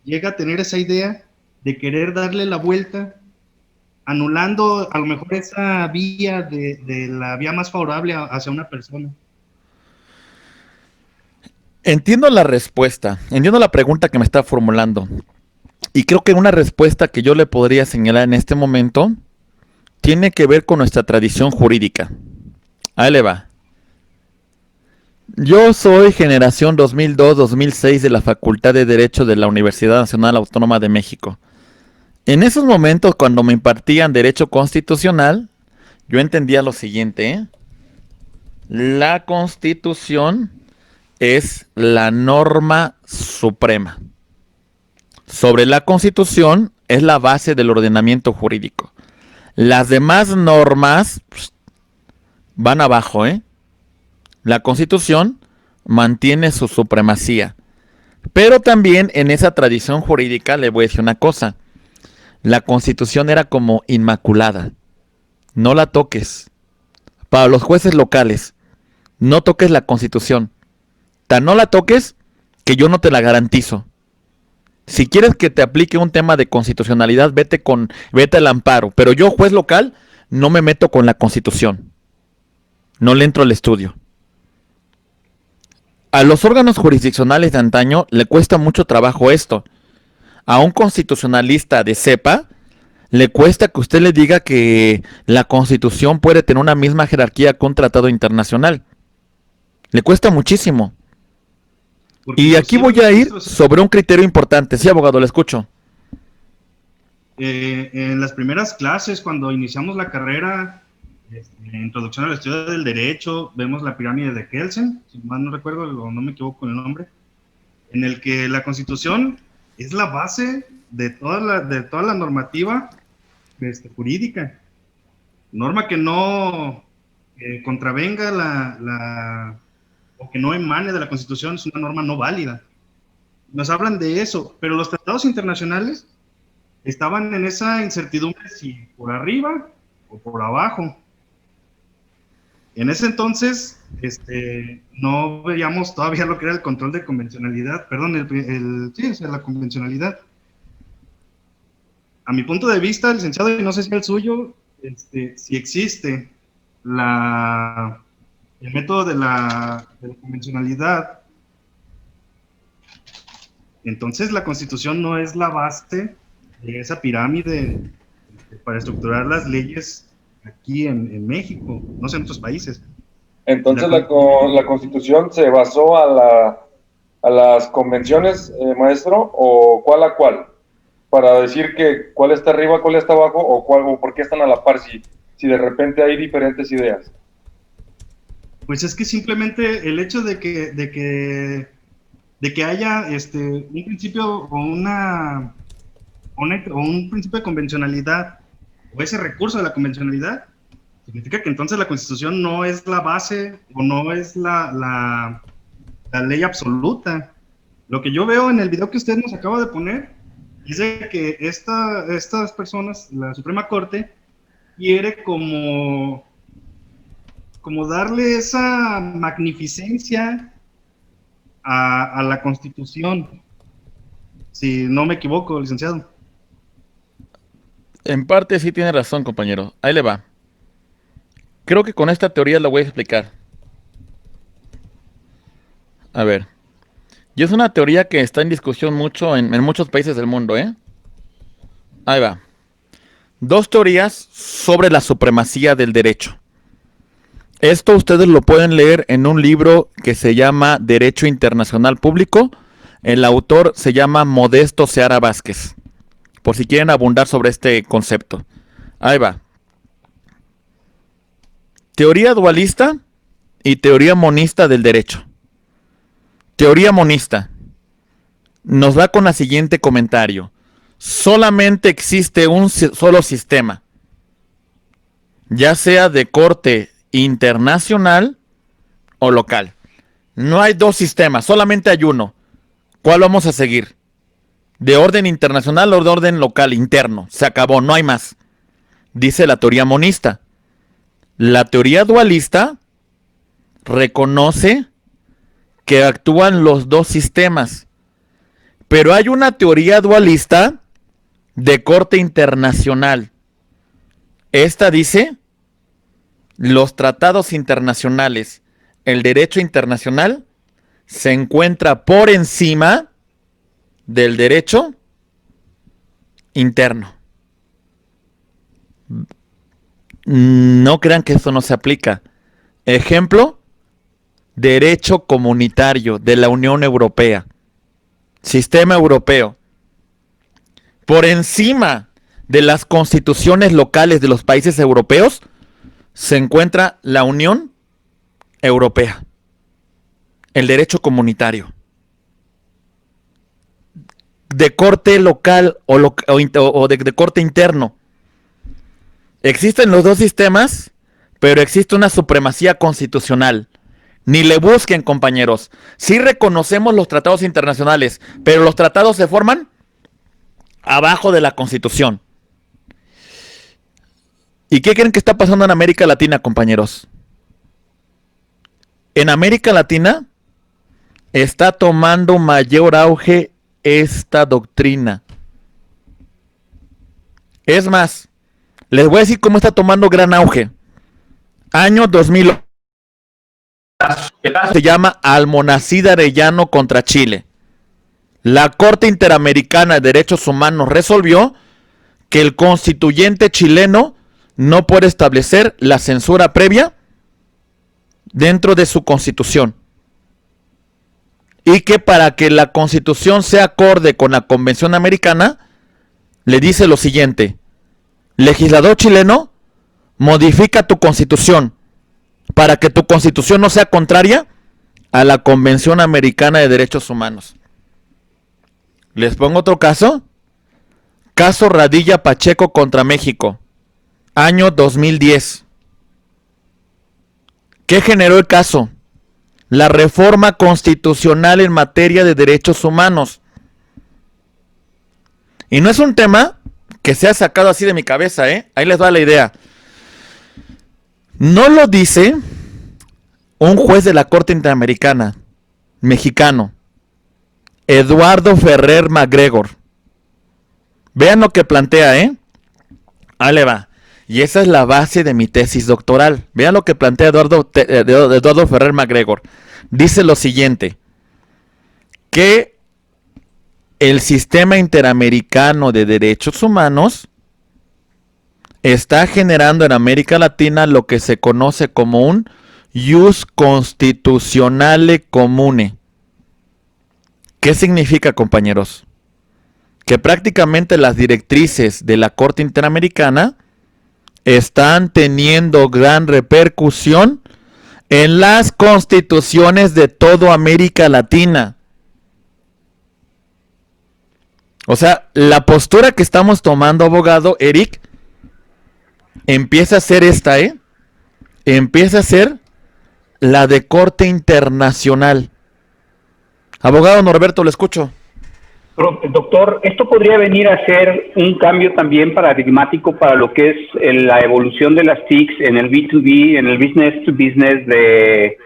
llega a tener esa idea de querer darle la vuelta, anulando a lo mejor esa vía de la vía más favorable hacia una persona? Entiendo la respuesta, entiendo la pregunta que me está formulando. Y creo que una respuesta que yo le podría señalar en este momento tiene que ver con nuestra tradición jurídica. Ahí le va. Yo soy generación 2002-2006 de la Facultad de Derecho de la Universidad Nacional Autónoma de México. En esos momentos, cuando me impartían Derecho Constitucional, yo entendía lo siguiente. La Constitución es la norma suprema. Sobre la Constitución es la base del ordenamiento jurídico. Las demás normas van abajo, La Constitución mantiene su supremacía. Pero también en esa tradición jurídica le voy a decir una cosa. La Constitución era como inmaculada. no la toques. Para los jueces locales, no toques la Constitución. Tan no la toques que yo no te la garantizo. Si quieres que te aplique un tema de constitucionalidad, vete al amparo. Pero yo, juez local, no me meto con la Constitución. No le entro al estudio. A los órganos jurisdiccionales de antaño le cuesta mucho trabajo esto. A un constitucionalista de cepa le cuesta que usted le diga que la Constitución puede tener una misma jerarquía que un tratado internacional. Le cuesta muchísimo. Y aquí voy a ir sobre un criterio importante. Sí, abogado, le escucho. En las primeras clases, cuando iniciamos la carrera, Introducción al Estudio del Derecho, vemos la pirámide de Kelsen, si mal no recuerdo o no me equivoco con el nombre, en el que la Constitución es la base de toda la normativa jurídica. Norma que no contravenga o que no emane de la Constitución es una norma no válida. Nos hablan de eso, pero los tratados internacionales estaban en esa incertidumbre si por arriba o por abajo. En ese entonces, no veíamos todavía lo que era el control de convencionalidad, perdón, la convencionalidad. A mi punto de vista, licenciado, y no sé si el suyo, si existe el método de la convencionalidad, entonces la Constitución no es la base de esa pirámide para estructurar las leyes aquí en México, no sé, en otros países. Entonces la Constitución se basó a las convenciones, maestro, o cuál a cuál, para decir que cuál está arriba, cuál está abajo, o por qué están a la par, si de repente hay diferentes ideas. Pues es que simplemente el hecho de que haya un principio o un principio de convencionalidad, o ese recurso de la convencionalidad, significa que entonces la Constitución no es la base o no es la ley absoluta. Lo que yo veo en el video que usted nos acaba de poner es de que estas personas, la Suprema Corte, quiere como darle esa magnificencia a la Constitución, si no me equivoco, licenciado. En parte sí tiene razón, compañero. Ahí le va. Creo que con esta teoría la voy a explicar. A ver. Y es una teoría que está en discusión mucho en muchos países del mundo, ¿eh? Ahí va. Dos teorías sobre la supremacía del derecho. Esto ustedes lo pueden leer en un libro que se llama Derecho Internacional Público. El autor se llama Modesto Seara Vázquez, por si quieren abundar sobre este concepto. Ahí va. Teoría dualista y teoría monista del derecho. Teoría monista nos va con el siguiente comentario. Solamente existe un solo sistema, ya sea de corte internacional o local. No hay dos sistemas, solamente hay uno. ¿Cuál vamos a seguir? ¿De orden internacional o de orden local, interno? Se acabó, no hay más. Dice la teoría monista. La teoría dualista reconoce que actúan los dos sistemas. Pero hay una teoría dualista de corte internacional. Esta dice: los tratados internacionales, el derecho internacional, se encuentra por encima del derecho interno. No crean que eso no se aplica. Ejemplo, derecho comunitario de la Unión Europea, sistema europeo. Por encima de las constituciones locales de los países europeos se encuentra la Unión Europea, el derecho comunitario. De corte local o de corte interno. Existen los dos sistemas, pero existe una supremacía constitucional. Ni le busquen, compañeros. Sí reconocemos los tratados internacionales, pero los tratados se forman abajo de la Constitución. ¿Y qué creen que está pasando en América Latina, compañeros? En América Latina está tomando mayor auge esta doctrina. Es más, les voy a decir cómo está tomando gran auge. Año 2000. Se llama Almonacid Arellano contra Chile. La Corte Interamericana de Derechos Humanos resolvió que el constituyente chileno no puede establecer la censura previa dentro de su constitución. Y que para que la constitución sea acorde con la Convención Americana, le dice lo siguiente: legislador chileno, modifica tu constitución para que tu constitución no sea contraria a la Convención Americana de Derechos Humanos. Les pongo otro caso. Caso Radilla Pacheco contra México, año 2010. ¿Qué generó el caso? La reforma constitucional en materia de derechos humanos. Y no es un tema que se ha sacado así de mi cabeza, ¿eh? Ahí les va la idea. No lo dice un juez de la Corte Interamericana, mexicano, Eduardo Ferrer MacGregor. Vean lo que plantea, ¿eh? Ahí le va. Y esa es la base de mi tesis doctoral. Vean lo que plantea Eduardo Ferrer MacGregor. Dice lo siguiente: que el sistema interamericano de derechos humanos está generando en América Latina lo que se conoce como un ius constitutionale comune. ¿Qué significa, compañeros? Que prácticamente las directrices de la Corte Interamericana están teniendo gran repercusión en las constituciones de toda América Latina. O sea, la postura que estamos tomando, abogado Eric, empieza a ser esta, ¿eh? Empieza a ser la de corte internacional. Abogado Norberto, le escucho. Doctor, ¿esto podría venir a ser un cambio también paradigmático para lo que es la evolución de las TICs en el B2B, en el business to business de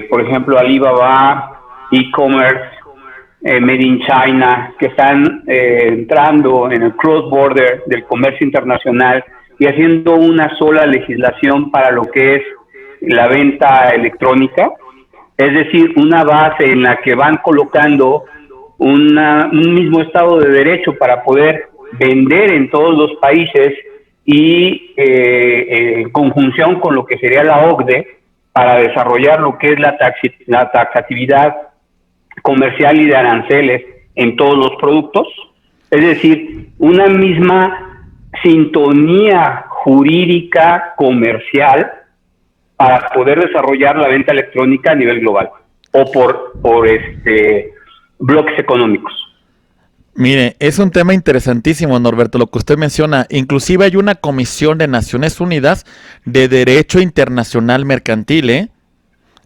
por ejemplo, Alibaba, e-commerce, Made in China, que están entrando en el cross-border del comercio internacional y haciendo una sola legislación para lo que es la venta electrónica? Es decir, una base en la que van colocando un mismo Estado de Derecho para poder vender en todos los países y en conjunción con lo que sería la OCDE para desarrollar lo que es la taxatividad comercial y de aranceles en todos los productos. Es decir, una misma sintonía jurídica comercial para poder desarrollar la venta electrónica a nivel global o por bloques económicos. Mire, es un tema interesantísimo, Norberto, lo que usted menciona. Inclusive hay una comisión de Naciones Unidas de Derecho Internacional Mercantil, ¿eh?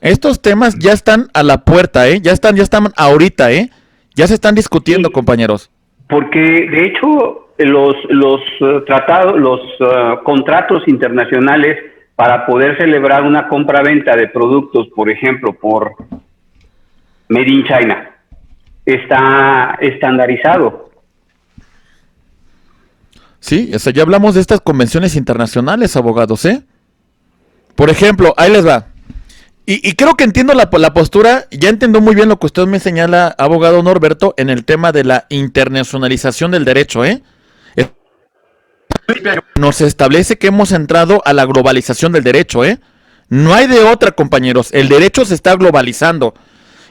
Estos temas ya están a la puerta, ¿eh? Ya están ahorita, ¿eh? Ya se están discutiendo, sí, compañeros. Porque, de hecho, los tratados, los contratos internacionales para poder celebrar una compra-venta de productos, por ejemplo, por Made in China, está estandarizado. Sí, o sea, ya hablamos de estas convenciones internacionales, abogados, ¿eh? Por ejemplo, ahí les va. Y creo que entiendo la postura, ya entiendo muy bien lo que usted me señala, abogado Norberto, en el tema de la internacionalización del derecho, ¿eh? Nos establece que hemos entrado a la globalización del derecho, ¿eh? No hay de otra, compañeros, el derecho se está globalizando.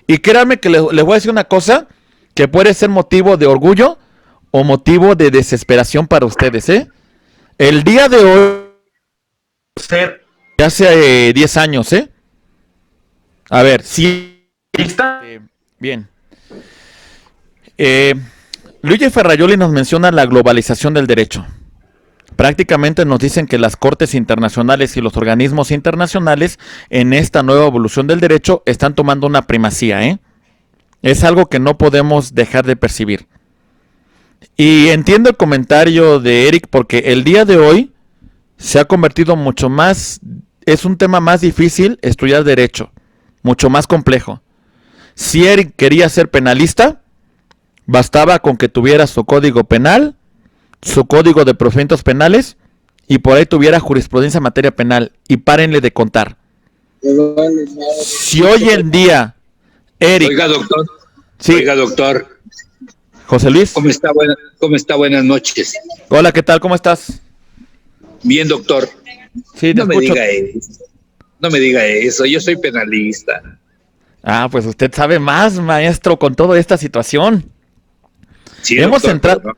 Y créanme que les voy a decir una cosa que puede ser motivo de orgullo o motivo de desesperación para ustedes, ¿eh? El día de hoy, hace 10 años, ¿eh? A ver, si está bien. Luigi Ferrajoli nos menciona la globalización del derecho. Prácticamente nos dicen que las cortes internacionales y los organismos internacionales en esta nueva evolución del derecho están tomando una primacía, ¿eh? Es algo que no podemos dejar de percibir. Y entiendo el comentario de Eric porque el día de hoy se ha convertido mucho más, es un tema más difícil estudiar derecho, mucho más complejo. Si Eric quería ser penalista, bastaba con que tuviera su código penal, su código de procedimientos penales, y por ahí tuviera jurisprudencia en materia penal, y párenle de contar. Si hoy en día, Eric... Oiga, doctor. Sí. Oiga, doctor. José Luis. ¿Cómo está? Buenas noches. Hola, ¿qué tal? ¿Cómo estás? Bien, doctor. Sí, te no escucho. Me diga eso. No me diga eso. Yo soy penalista. Ah, pues usted sabe más, maestro, con toda esta situación. Sí, Hemos doctor,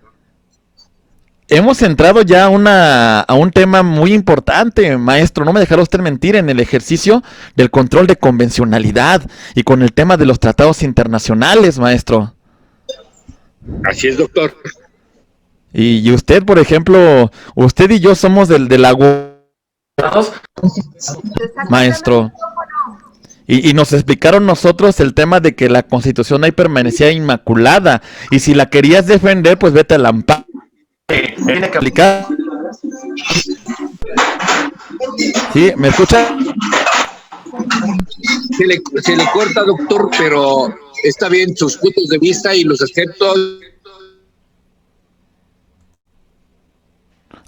Hemos entrado ya a un tema muy importante, maestro. No me dejará usted mentir, en el ejercicio del control de convencionalidad y con el tema de los tratados internacionales, maestro. Así es, doctor. Y usted, por ejemplo, usted y yo somos de la maestro. Y nos explicaron nosotros el tema de que la Constitución ahí permanecía inmaculada. Y si la querías defender, pues vete al amparo. Tiene que aplicar. ¿Sí? ¿Me escucha? Se le corta, doctor, pero está bien sus puntos de vista y los acepto.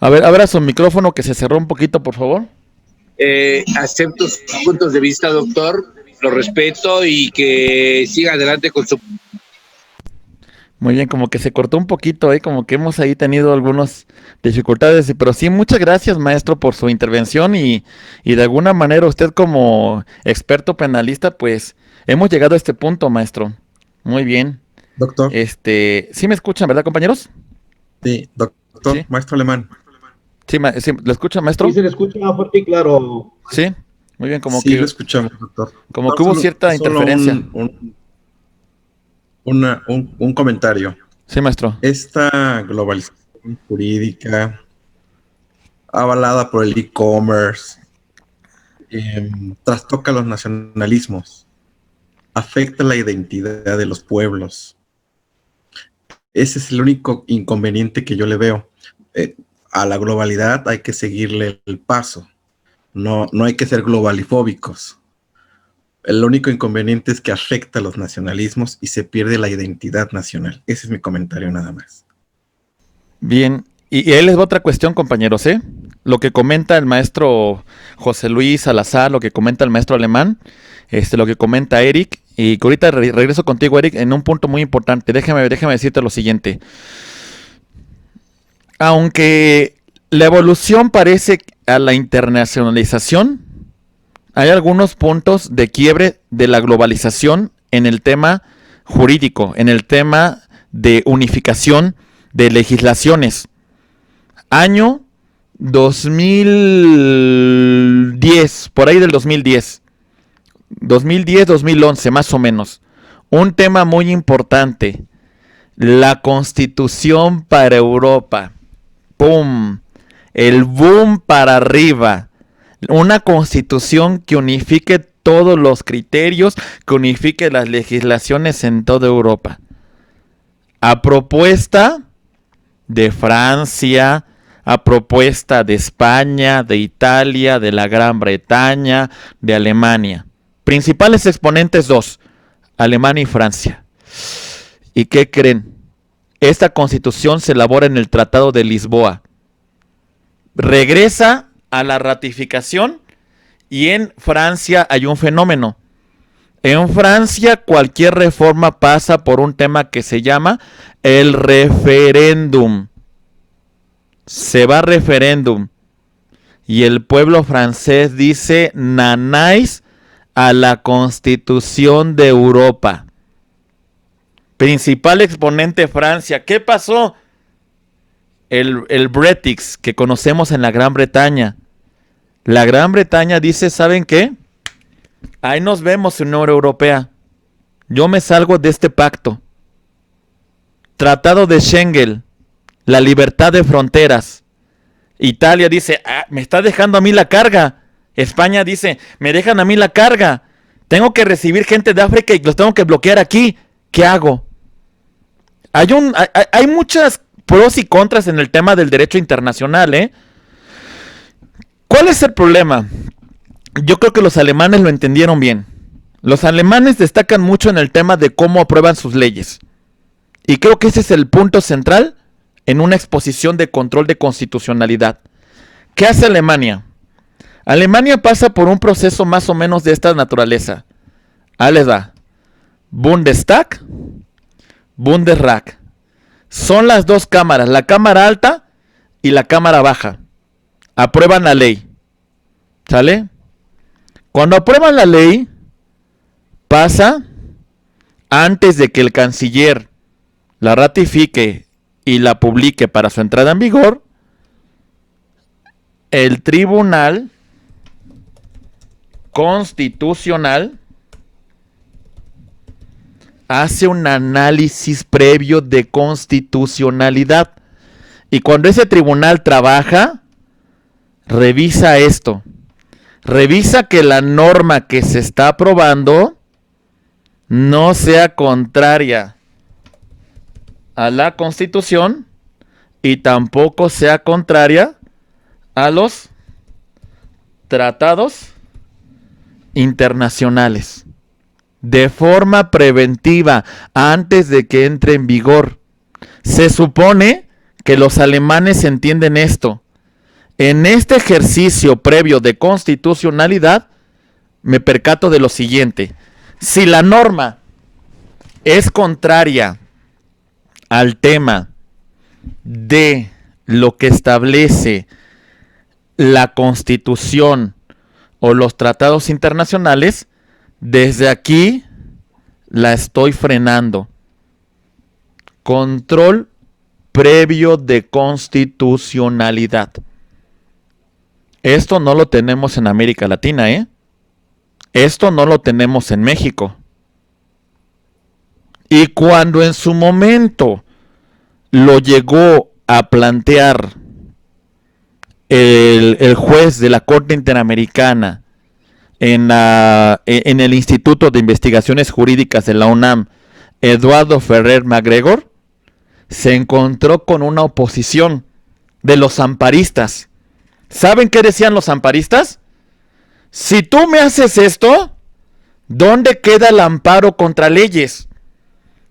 A ver, abra su micrófono que se cerró un poquito, por favor. Acepto sus puntos de vista, doctor. Lo respeto y que siga adelante con su... Muy bien, como que se cortó un poquito, como que hemos ahí tenido algunas dificultades, pero sí, muchas gracias, maestro, por su intervención y de alguna manera usted como experto penalista, pues hemos llegado a este punto, maestro. Muy bien. Doctor. ¿Sí me escuchan, verdad, compañeros? Sí, doctor, ¿Sí? Maestro Alemán. Sí, sí, ¿lo escucha, maestro? Sí, se le escucha fuerte y claro. Sí, muy bien, como sí, que... lo escuchamos, doctor. Como que hubo cierta interferencia. Un comentario. Sí, maestro. Esta globalización jurídica avalada por el e-commerce trastoca los nacionalismos, afecta la identidad de los pueblos. Ese es el único inconveniente que yo le veo. A la globalidad hay que seguirle el paso. No hay que ser globalifóbicos. El único inconveniente es que afecta a los nacionalismos y se pierde la identidad nacional. Ese es mi comentario nada más. Bien, y ahí les va otra cuestión, compañeros, Lo que comenta el maestro José Luis Salazar, lo que comenta el maestro Alemán, lo que comenta Eric, y que ahorita regreso contigo, Eric, en un punto muy importante. Déjame decirte lo siguiente. Aunque la evolución parece a la internacionalización, hay algunos puntos de quiebre de la globalización en el tema jurídico, en el tema de unificación de legislaciones. Año 2010, por ahí del 2010. 2010-2011, más o menos. Un tema muy importante. La Constitución para Europa. ¡Pum! El boom para arriba. Una constitución que unifique todos los criterios, que unifique las legislaciones en toda Europa. A propuesta de Francia, a propuesta de España, de Italia, de la Gran Bretaña, de Alemania. Principales exponentes dos, Alemania y Francia. ¿Y qué creen? Esta constitución se elabora en el Tratado de Lisboa. Regresa a la ratificación y en Francia hay un fenómeno. En Francia cualquier reforma pasa por un tema que se llama el referéndum. Se va a referéndum y el pueblo francés dice nanáis a la Constitución de Europa. Principal exponente Francia. ¿Qué pasó? El Brexit que conocemos en la Gran Bretaña. La Gran Bretaña dice, ¿saben qué? Ahí nos vemos, Unión Europea. Yo me salgo de este pacto. Tratado de Schengen, la libertad de fronteras. Italia dice, me está dejando a mí la carga. España dice, me dejan a mí la carga. Tengo que recibir gente de África y los tengo que bloquear aquí. ¿Qué hago? Hay muchas pros y contras en el tema del derecho internacional, ¿Cuál es el problema? Yo creo que los alemanes lo entendieron bien. Los alemanes destacan mucho en el tema de cómo aprueban sus leyes. Y creo que ese es el punto central en una exposición de control de constitucionalidad. ¿Qué hace Alemania? Alemania pasa por un proceso más o menos de esta naturaleza. Ahí les va. Bundestag, Bundesrat. Son las dos cámaras, la cámara alta y la cámara baja. Aprueban la ley. ¿Sale? Cuando aprueban la ley, pasa antes de que el canciller la ratifique y la publique para su entrada en vigor, el Tribunal Constitucional hace un análisis previo de constitucionalidad. Y cuando ese tribunal trabaja, revisa esto. Revisa que la norma que se está aprobando no sea contraria a la Constitución y tampoco sea contraria a los tratados internacionales. De forma preventiva, antes de que entre en vigor. Se supone que los alemanes entienden esto. En este ejercicio previo de constitucionalidad, me percato de lo siguiente. Si la norma es contraria al tema de lo que establece la Constitución o los tratados internacionales, desde aquí la estoy frenando. Control previo de constitucionalidad. Esto no lo tenemos en América Latina, ¿eh? Esto no lo tenemos en México. Y cuando en su momento lo llegó a plantear el juez de la Corte Interamericana en el Instituto de Investigaciones Jurídicas de la UNAM, Eduardo Ferrer MacGregor, se encontró con una oposición de los amparistas. ¿Saben qué decían los amparistas? Si tú me haces esto, ¿dónde queda el amparo contra leyes?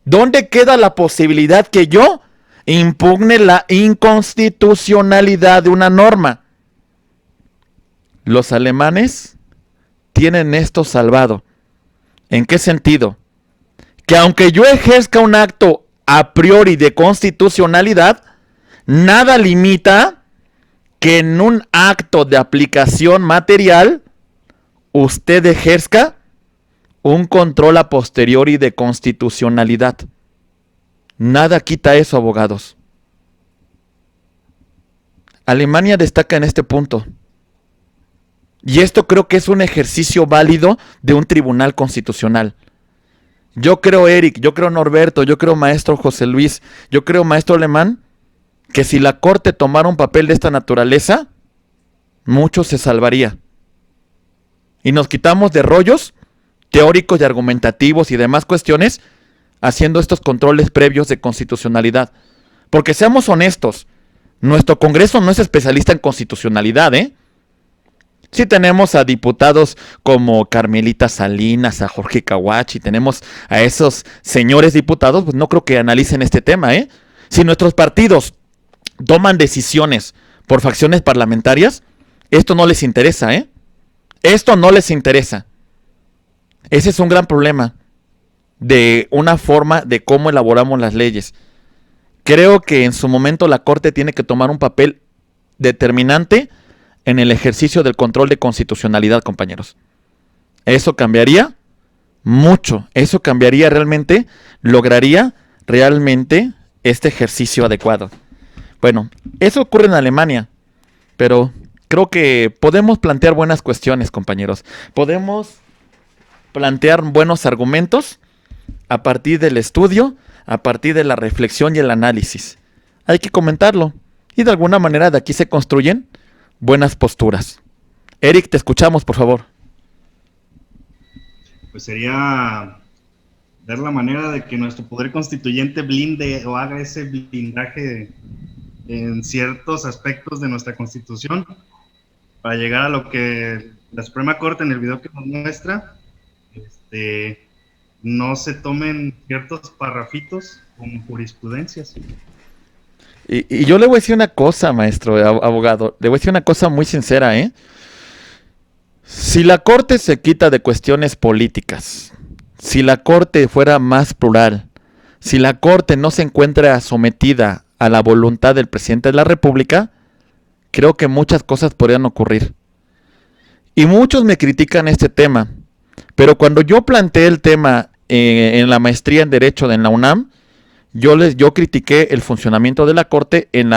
¿Dónde queda la posibilidad que yo impugne la inconstitucionalidad de una norma? Los alemanes tienen esto salvado. ¿En qué sentido? Que aunque yo ejerzca un acto a priori de constitucionalidad, nada limita que en un acto de aplicación material usted ejerzca un control a posteriori de constitucionalidad. Nada quita eso, abogados. Alemania destaca en este punto. Y esto creo que es un ejercicio válido de un tribunal constitucional. Yo creo, Eric, yo creo, Norberto, yo creo, maestro José Luis, yo creo, maestro Alemán, que si la Corte tomara un papel de esta naturaleza, mucho se salvaría. Y nos quitamos de rollos teóricos y argumentativos y demás cuestiones haciendo estos controles previos de constitucionalidad. Porque seamos honestos, nuestro Congreso no es especialista en constitucionalidad, ¿eh? Sí tenemos a diputados como Carmelita Salinas, a Jorge Caguachi, tenemos a esos señores diputados, pues no creo que analicen este tema, ¿eh? Si nuestros partidos toman decisiones por facciones parlamentarias, esto no les interesa, ¿eh? Esto no les interesa. Ese es un gran problema de una forma de cómo elaboramos las leyes. Creo que en su momento la Corte tiene que tomar un papel determinante en el ejercicio del control de constitucionalidad, compañeros. Eso cambiaría mucho. Eso cambiaría realmente, lograría realmente este ejercicio adecuado. Bueno, eso ocurre en Alemania, pero creo que podemos plantear buenas cuestiones, compañeros. Podemos plantear buenos argumentos a partir del estudio, a partir de la reflexión y el análisis. Hay que comentarlo. Y de alguna manera de aquí se construyen buenas posturas. Eric, te escuchamos, por favor. Pues sería ver la manera de que nuestro poder constituyente blinde o haga ese blindaje en ciertos aspectos de nuestra Constitución para llegar a lo que la Suprema Corte en el video que nos muestra, no se tomen ciertos parrafitos como jurisprudencias. Y yo le voy a decir una cosa, maestro, abogado, le voy a decir una cosa muy sincera, ¿eh? Si la Corte se quita de cuestiones políticas, si la Corte fuera más plural, si la Corte no se encuentra sometida a la voluntad del presidente de la República, creo que muchas cosas podrían ocurrir. Y muchos me critican este tema, pero cuando yo planteé el tema en la maestría en Derecho en la UNAM, yo critiqué el funcionamiento de la Corte en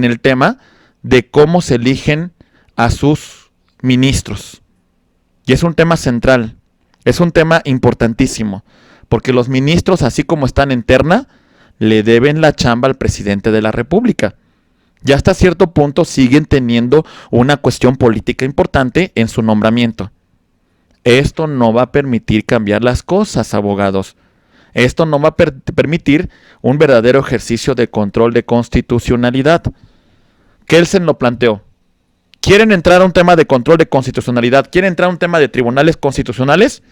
el tema de cómo se eligen a sus ministros. Y es un tema central, es un tema importantísimo, porque los ministros, así como están en terna, le deben la chamba al presidente de la República. Ya hasta cierto punto siguen teniendo una cuestión política importante en su nombramiento. Esto no va a permitir cambiar las cosas, abogados. Esto no va a permitir un verdadero ejercicio de control de constitucionalidad. Kelsen lo planteó. ¿Quieren entrar a un tema de control de constitucionalidad? ¿Quieren entrar a un tema de tribunales constitucionales?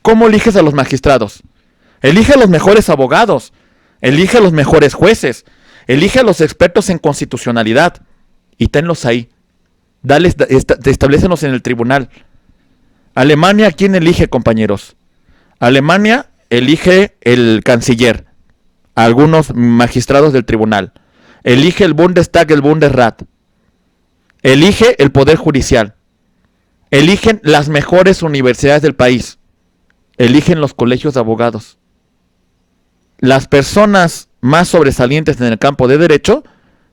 ¿Cómo eliges a los magistrados? Elige a los mejores abogados. Elige a los mejores jueces. Elige a los expertos en constitucionalidad. Y tenlos ahí. Establécenos en el tribunal. Alemania, ¿quién elige, compañeros? Alemania elige el canciller, a algunos magistrados del tribunal. Elige el Bundestag, el Bundesrat. Elige el Poder Judicial. Eligen las mejores universidades del país. Eligen los colegios de abogados. Las personas más sobresalientes en el campo de derecho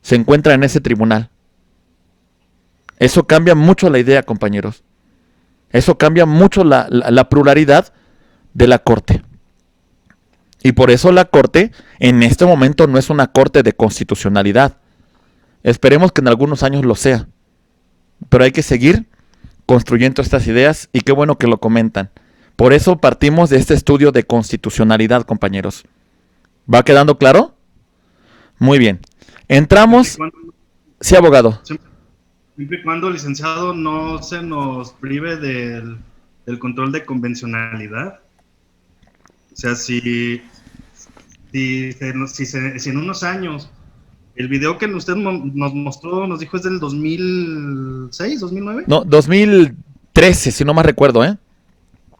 se encuentran en ese tribunal. Eso cambia mucho la idea, compañeros. Eso cambia mucho la pluralidad de la Corte. Y por eso la Corte en este momento no es una Corte de constitucionalidad. Esperemos que en algunos años lo sea. Pero hay que seguir construyendo estas ideas y qué bueno que lo comentan. Por eso partimos de este estudio de constitucionalidad, compañeros. ¿Va quedando claro? Muy bien. Entramos... Sí, abogado. Siempre y cuando, licenciado, no se nos prive del control de convencionalidad. O sea, si en unos años, el video que usted nos mostró, nos dijo es del 2006, 2009. No, 2013, si no más recuerdo, ¿eh?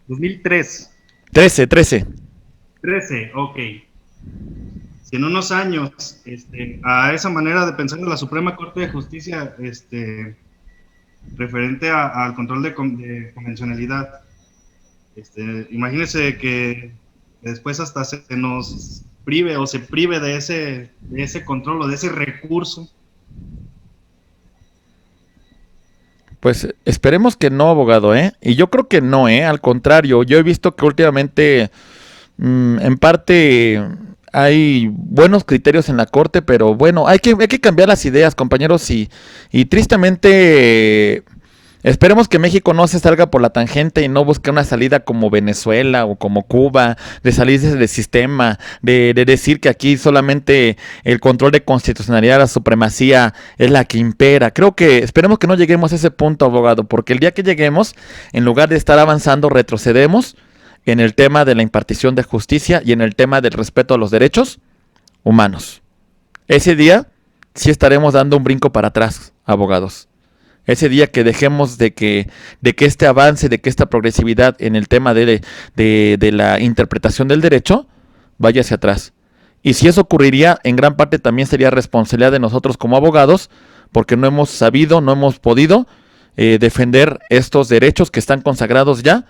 2003. 13. 13, ok. Si en unos años, a esa manera de pensar de la Suprema Corte de Justicia, referente al control de convencionalidad, imagínese que después hasta se nos prive o se prive de ese control o de ese recurso. Pues esperemos que no, abogado, ¿eh? Y yo creo que no, ¿eh? Al contrario, yo he visto que últimamente, en parte, hay buenos criterios en la Corte, pero bueno, hay que cambiar las ideas, compañeros, y tristemente... Esperemos que México no se salga por la tangente y no busque una salida como Venezuela o como Cuba, de salirse del sistema, de decir que aquí solamente el control de constitucionalidad, la supremacía es la que impera. Creo que esperemos que no lleguemos a ese punto, abogado, porque el día que lleguemos, en lugar de estar avanzando, retrocedemos en el tema de la impartición de justicia y en el tema del respeto a los derechos humanos. Ese día sí estaremos dando un brinco para atrás, abogados. Ese día que dejemos de que este avance, de que esta progresividad en el tema de la interpretación del derecho vaya hacia atrás. Y si eso ocurriría, en gran parte también sería responsabilidad de nosotros como abogados, porque no hemos sabido, no hemos podido defender estos derechos que están consagrados ya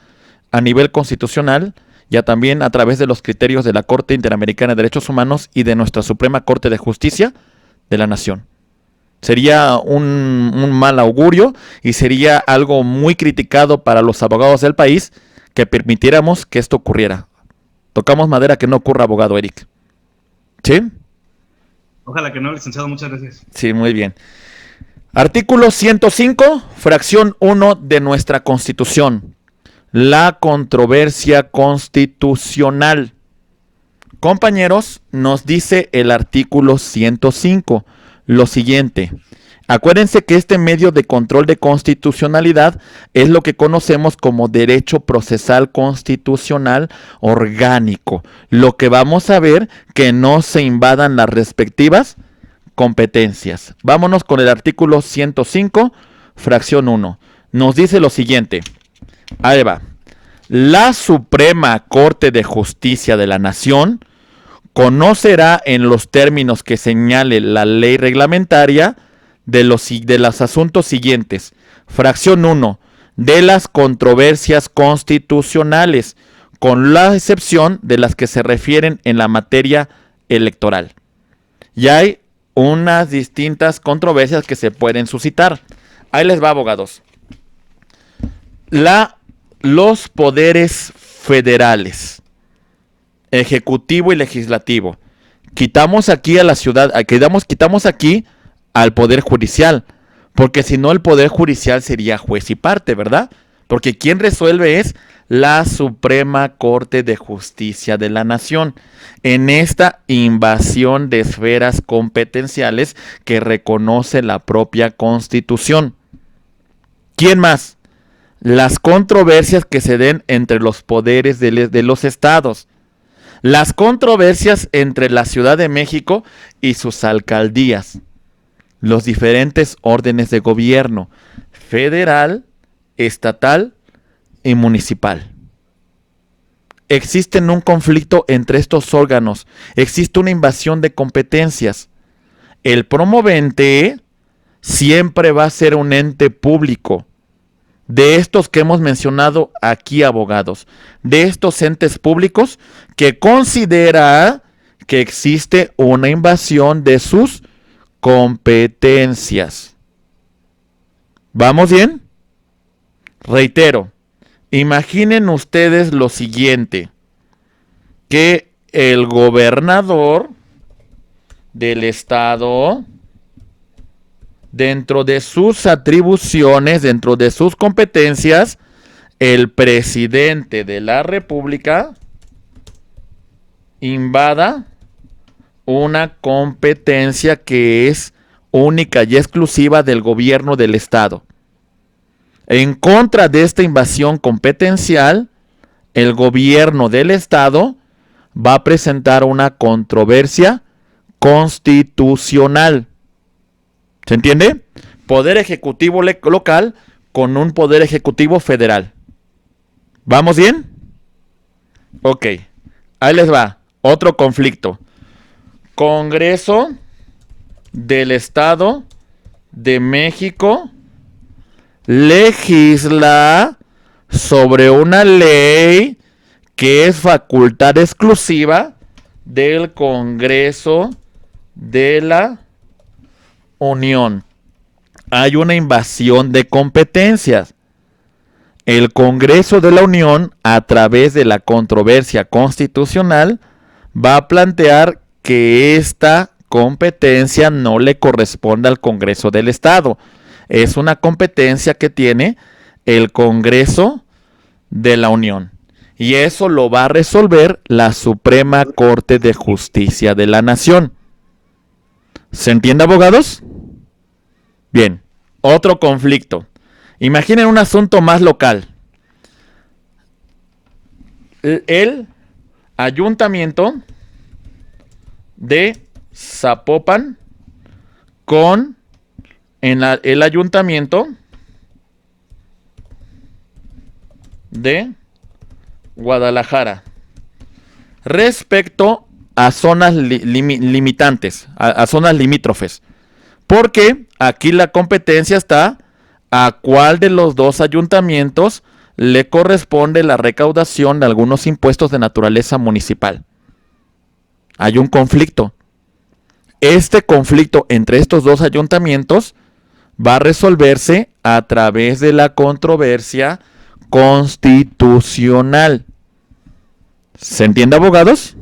a nivel constitucional, ya también a través de los criterios de la Corte Interamericana de Derechos Humanos y de nuestra Suprema Corte de Justicia de la Nación. Sería un mal augurio y sería algo muy criticado para los abogados del país que permitiéramos que esto ocurriera. Tocamos madera que no ocurra, abogado Eric. ¿Sí? Ojalá que no, licenciado, muchas gracias. Sí, muy bien. Artículo 105, fracción 1 de nuestra Constitución. La controversia constitucional. Compañeros, nos dice el artículo 105 lo siguiente: Acuérdense que este medio de control de constitucionalidad es lo que conocemos como derecho procesal constitucional orgánico. Lo que vamos a ver que no se invadan las respectivas competencias. Vámonos con el artículo 105, fracción 1. Nos dice lo siguiente. Ahí va. La Suprema Corte de Justicia de la Nación conocerá en los términos que señale la ley reglamentaria de los asuntos siguientes. Fracción 1. De las controversias constitucionales, con la excepción de las que se refieren en la materia electoral. Y hay unas distintas controversias que se pueden suscitar. Ahí les va, abogados. Los poderes federales, ejecutivo y legislativo. Quitamos aquí a la ciudad, quitamos aquí al poder judicial, porque si no el poder judicial sería juez y parte, ¿verdad? Porque quien resuelve es la Suprema Corte de Justicia de la Nación, en esta invasión de esferas competenciales que reconoce la propia Constitución. ¿Quién más? Las controversias que se den entre los poderes de los estados. Las controversias entre la Ciudad de México y sus alcaldías. Los diferentes órdenes de gobierno, federal, estatal y municipal. Existe un conflicto entre estos órganos, existe una invasión de competencias. El promovente siempre va a ser un ente público. De estos que hemos mencionado aquí, abogados, de estos entes públicos que considera que existe una invasión de sus competencias. ¿Vamos bien? Reitero, imaginen ustedes lo siguiente, que el gobernador del estado, dentro de sus atribuciones, dentro de sus competencias, el presidente de la República invada una competencia que es única y exclusiva del gobierno del estado. En contra de esta invasión competencial, el gobierno del estado va a presentar una controversia constitucional. ¿Se entiende? Poder ejecutivo local con un poder ejecutivo federal. ¿Vamos bien? Ok, ahí les va. Otro conflicto. Congreso del Estado de México legisla sobre una ley que es facultad exclusiva del Congreso de la Unión. Hay una invasión de competencias. El Congreso de la Unión, a través de la controversia constitucional, va a plantear que esta competencia no le corresponde al Congreso del Estado. Es una competencia que tiene el Congreso de la Unión. Y eso lo va a resolver la Suprema Corte de Justicia de la Nación. ¿Se entiende, abogados? Bien, otro conflicto. Imaginen un asunto más local. El ayuntamiento de Zapopan con el ayuntamiento de Guadalajara respecto a zonas limitantes, a zonas limítrofes, porque aquí la competencia está a cuál de los dos ayuntamientos le corresponde la recaudación de algunos impuestos de naturaleza municipal. Hay un conflicto. Este conflicto entre estos dos ayuntamientos va a resolverse a través de la controversia constitucional. ¿Se entiende, abogados?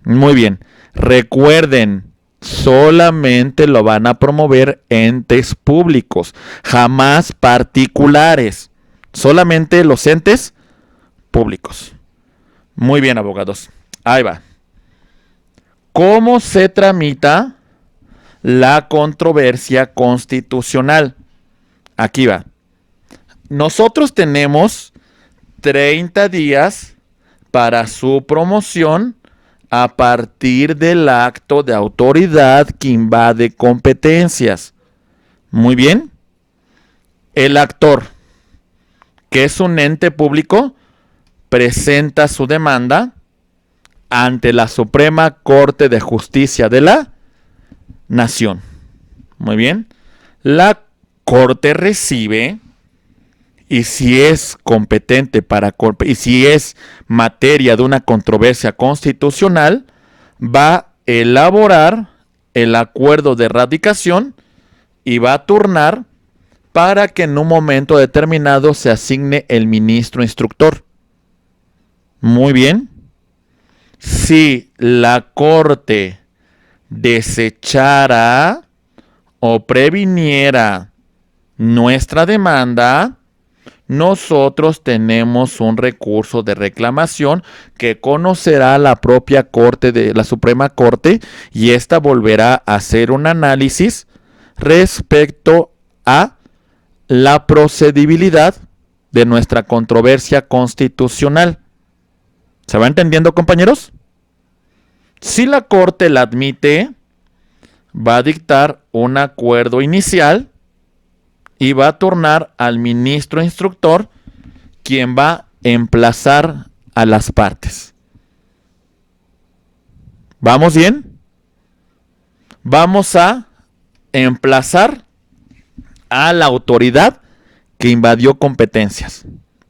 Muy bien. Recuerden, solamente lo van a promover entes públicos, jamás particulares. Solamente los entes públicos. Muy bien, abogados. Ahí va. ¿Cómo se tramita la controversia constitucional. Aquí va. Nosotros tenemos 30 días para su promoción a partir del acto de autoridad que invade competencias. Muy bien. El actor, que es un ente público, presenta su demanda ante la Suprema Corte de Justicia de la Nación. Muy bien. La Corte recibe, y si es competente y si es materia de una controversia constitucional, va a elaborar el acuerdo de radicación y va a turnar para que en un momento determinado se asigne el ministro instructor. Muy bien. Si la Corte desechara o previniera nuestra demanda, nosotros tenemos un recurso de reclamación que conocerá la propia Corte de la Suprema Corte, y ésta volverá a hacer un análisis respecto a la procedibilidad de nuestra controversia constitucional. ¿Se va entendiendo, compañeros? Si la Corte la admite, va a dictar un acuerdo inicial y va a turnar al ministro instructor, quien va a emplazar a las partes. ¿Vamos bien? Vamos a emplazar a la autoridad que invadió competencias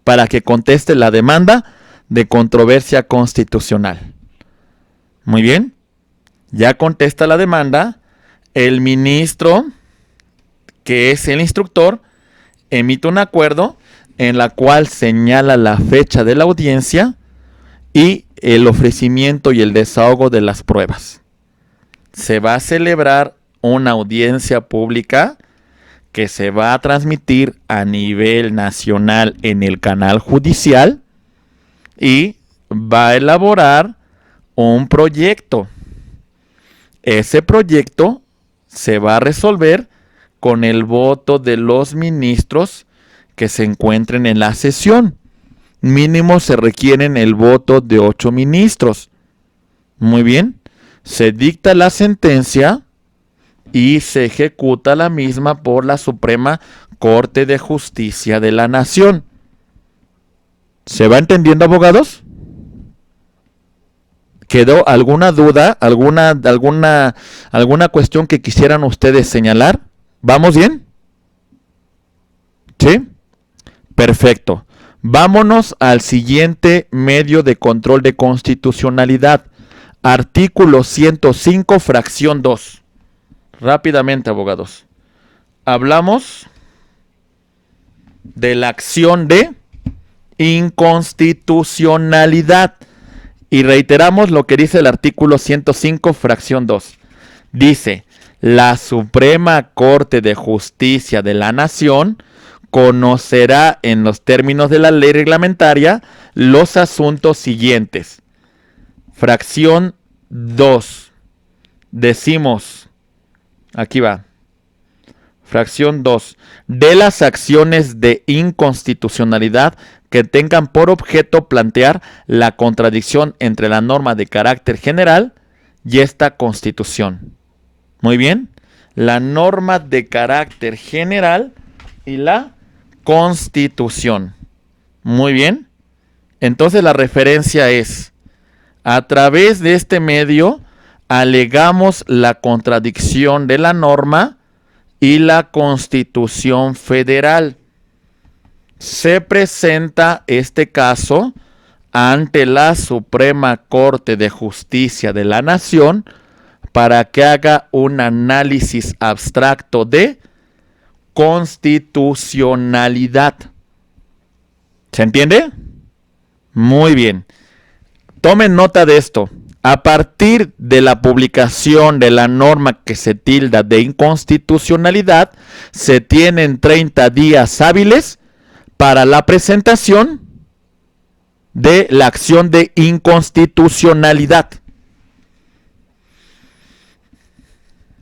para que conteste la demanda de controversia constitucional. Muy bien. Ya contesta la demanda. El ministro, que es el instructor, emite un acuerdo en la cual señala la fecha de la audiencia y el ofrecimiento y el desahogo de las pruebas. Se va a celebrar una audiencia pública que se va a transmitir a nivel nacional en el canal judicial y va a elaborar un proyecto. Ese proyecto se va a resolver con el voto de los ministros que se encuentren en la sesión. Mínimo se requieren el voto de 8 ministros. Muy bien. Se dicta la sentencia y se ejecuta la misma por la Suprema Corte de Justicia de la Nación. ¿Se va entendiendo, abogados? ¿Quedó alguna duda, alguna cuestión que quisieran ustedes señalar? ¿Vamos bien? ¿Sí? Perfecto. Vámonos al siguiente medio de control de constitucionalidad. Artículo 105, fracción 2. Rápidamente, abogados. Hablamos de la acción de inconstitucionalidad. Y reiteramos lo que dice el artículo 105, fracción 2. Dice: la Suprema Corte de Justicia de la Nación conocerá en los términos de la ley reglamentaria los asuntos siguientes. Fracción 2. Decimos, aquí va. Fracción 2. De las acciones de inconstitucionalidad que tengan por objeto plantear la contradicción entre la norma de carácter general y esta Constitución. Muy bien. La norma de carácter general y la Constitución. Muy bien. Entonces la referencia es: a través de este medio alegamos la contradicción de la norma y la Constitución Federal. Se presenta este caso ante la Suprema Corte de Justicia de la Nación para que haga un análisis abstracto de constitucionalidad. ¿Se entiende? Muy bien. Tomen nota de esto. A partir de la publicación de la norma que se tilda de inconstitucionalidad, se tienen 30 días hábiles para la presentación de la acción de inconstitucionalidad.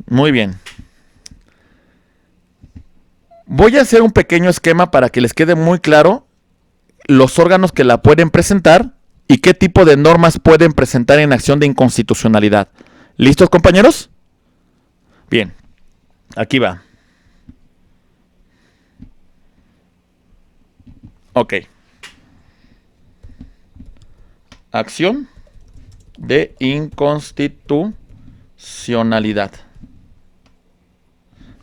Muy bien. Voy a hacer un pequeño esquema para que les quede muy claro los órganos que la pueden presentar y qué tipo de normas pueden presentar en acción de inconstitucionalidad. ¿Listos, compañeros? Bien, aquí va. Ok. Acción de inconstitucionalidad.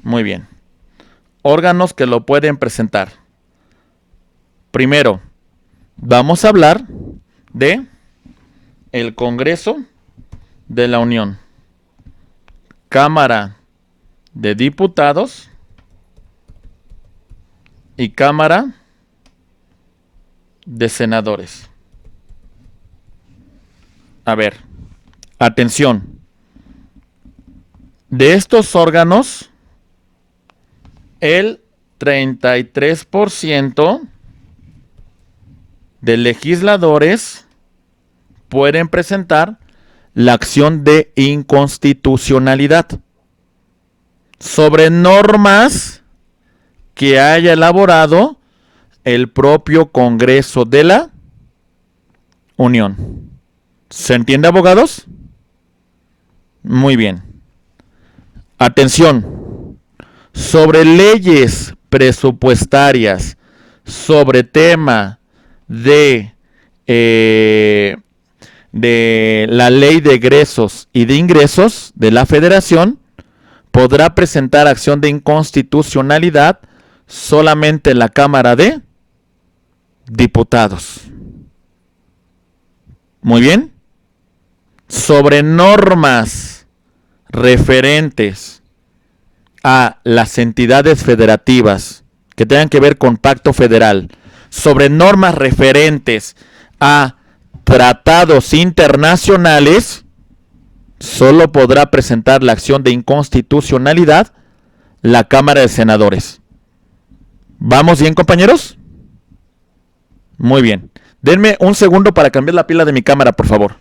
Muy bien. Órganos que lo pueden presentar. Primero, vamos a hablar de el Congreso de la Unión, Cámara de Diputados y Cámara de Senadores. A ver, atención. De estos órganos, el 33% de legisladores pueden presentar la acción de inconstitucionalidad sobre normas que haya elaborado el propio Congreso de la Unión. ¿Se entiende, abogados? Muy bien. Atención. Sobre leyes presupuestarias, sobre tema de la ley de egresos y de ingresos de la Federación, podrá presentar acción de inconstitucionalidad solamente la Cámara de Diputados. Muy bien. Sobre normas referentes a las entidades federativas que tengan que ver con pacto federal, sobre normas referentes a tratados internacionales, solo podrá presentar la acción de inconstitucionalidad la Cámara de Senadores. ¿Vamos bien, compañeros? Muy bien. Denme un segundo para cambiar la pila de mi cámara, por favor.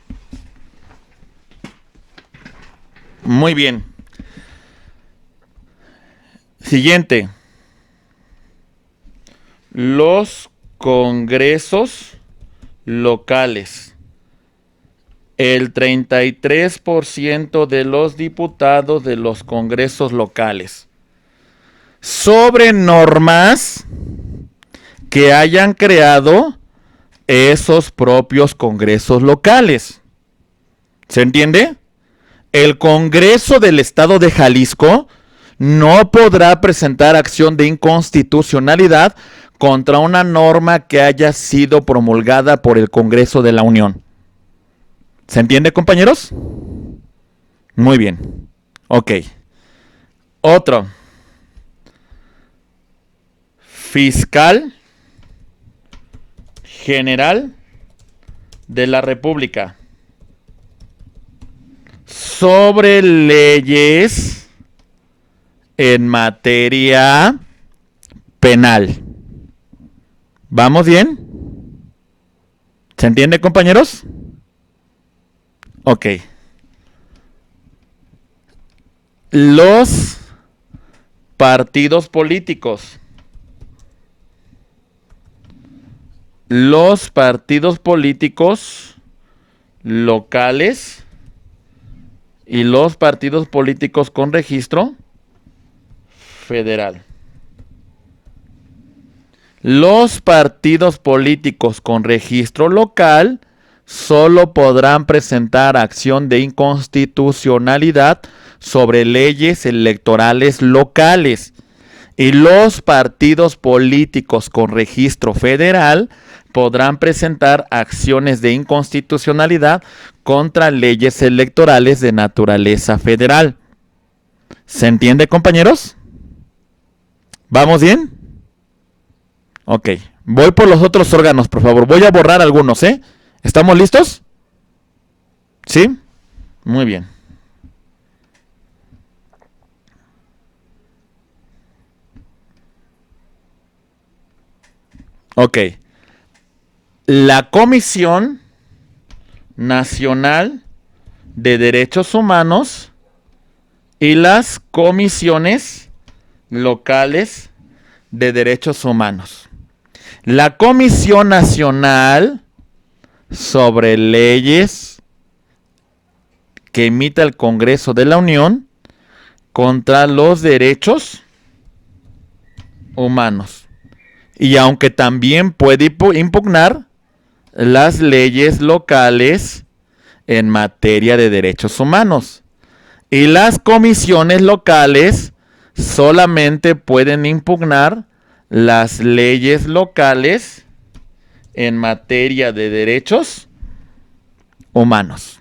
Muy bien. Siguiente. Los congresos locales. El 33% de los diputados de los congresos locales. Sobre normas que hayan creado esos propios congresos locales. ¿Se entiende? El Congreso del Estado de Jalisco no podrá presentar acción de inconstitucionalidad contra una norma que haya sido promulgada por el Congreso de la Unión. ¿Se entiende, compañeros? Muy bien. Ok. Otro. Fiscal General de la República. Sobre leyes en materia penal. ¿Vamos bien? ¿Se entiende, compañeros? Ok. Los partidos políticos. Los partidos políticos locales y los partidos políticos con registro federal. Los partidos políticos con registro local solo podrán presentar acción de inconstitucionalidad sobre leyes electorales locales. Y los partidos políticos con registro federal podrán presentar acciones de inconstitucionalidad contra leyes electorales de naturaleza federal. ¿Se entiende, compañeros? ¿Vamos bien? Ok. Voy por los otros órganos, por favor. Voy a borrar algunos, ¿eh? ¿Estamos listos? ¿Sí? Muy bien. Ok. La Comisión Nacional de Derechos Humanos y las comisiones locales de derechos humanos. La Comisión Nacional sobre Leyes que emita el Congreso de la Unión contra los derechos humanos. Y aunque también puede impugnar las leyes locales en materia de derechos humanos. Y las comisiones locales solamente pueden impugnar las leyes locales en materia de derechos humanos.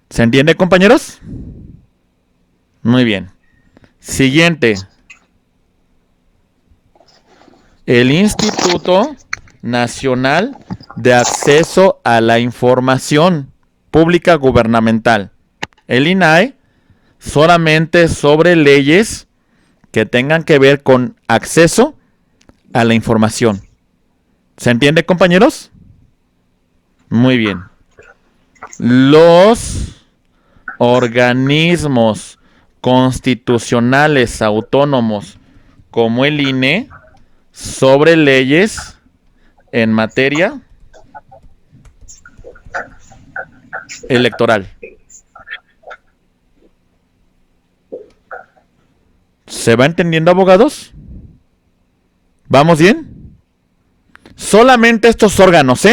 ¿Se entiende, compañeros? Muy bien. Siguiente. El Instituto Nacional de Acceso a la Información Pública Gubernamental. El INAI, solamente sobre leyes que tengan que ver con acceso a la información. ¿Se entiende, compañeros? Muy bien. Los organismos constitucionales autónomos como el INE sobre leyes en materia electoral. ¿Se va entendiendo, abogados? ¿Vamos bien? Solamente estos órganos,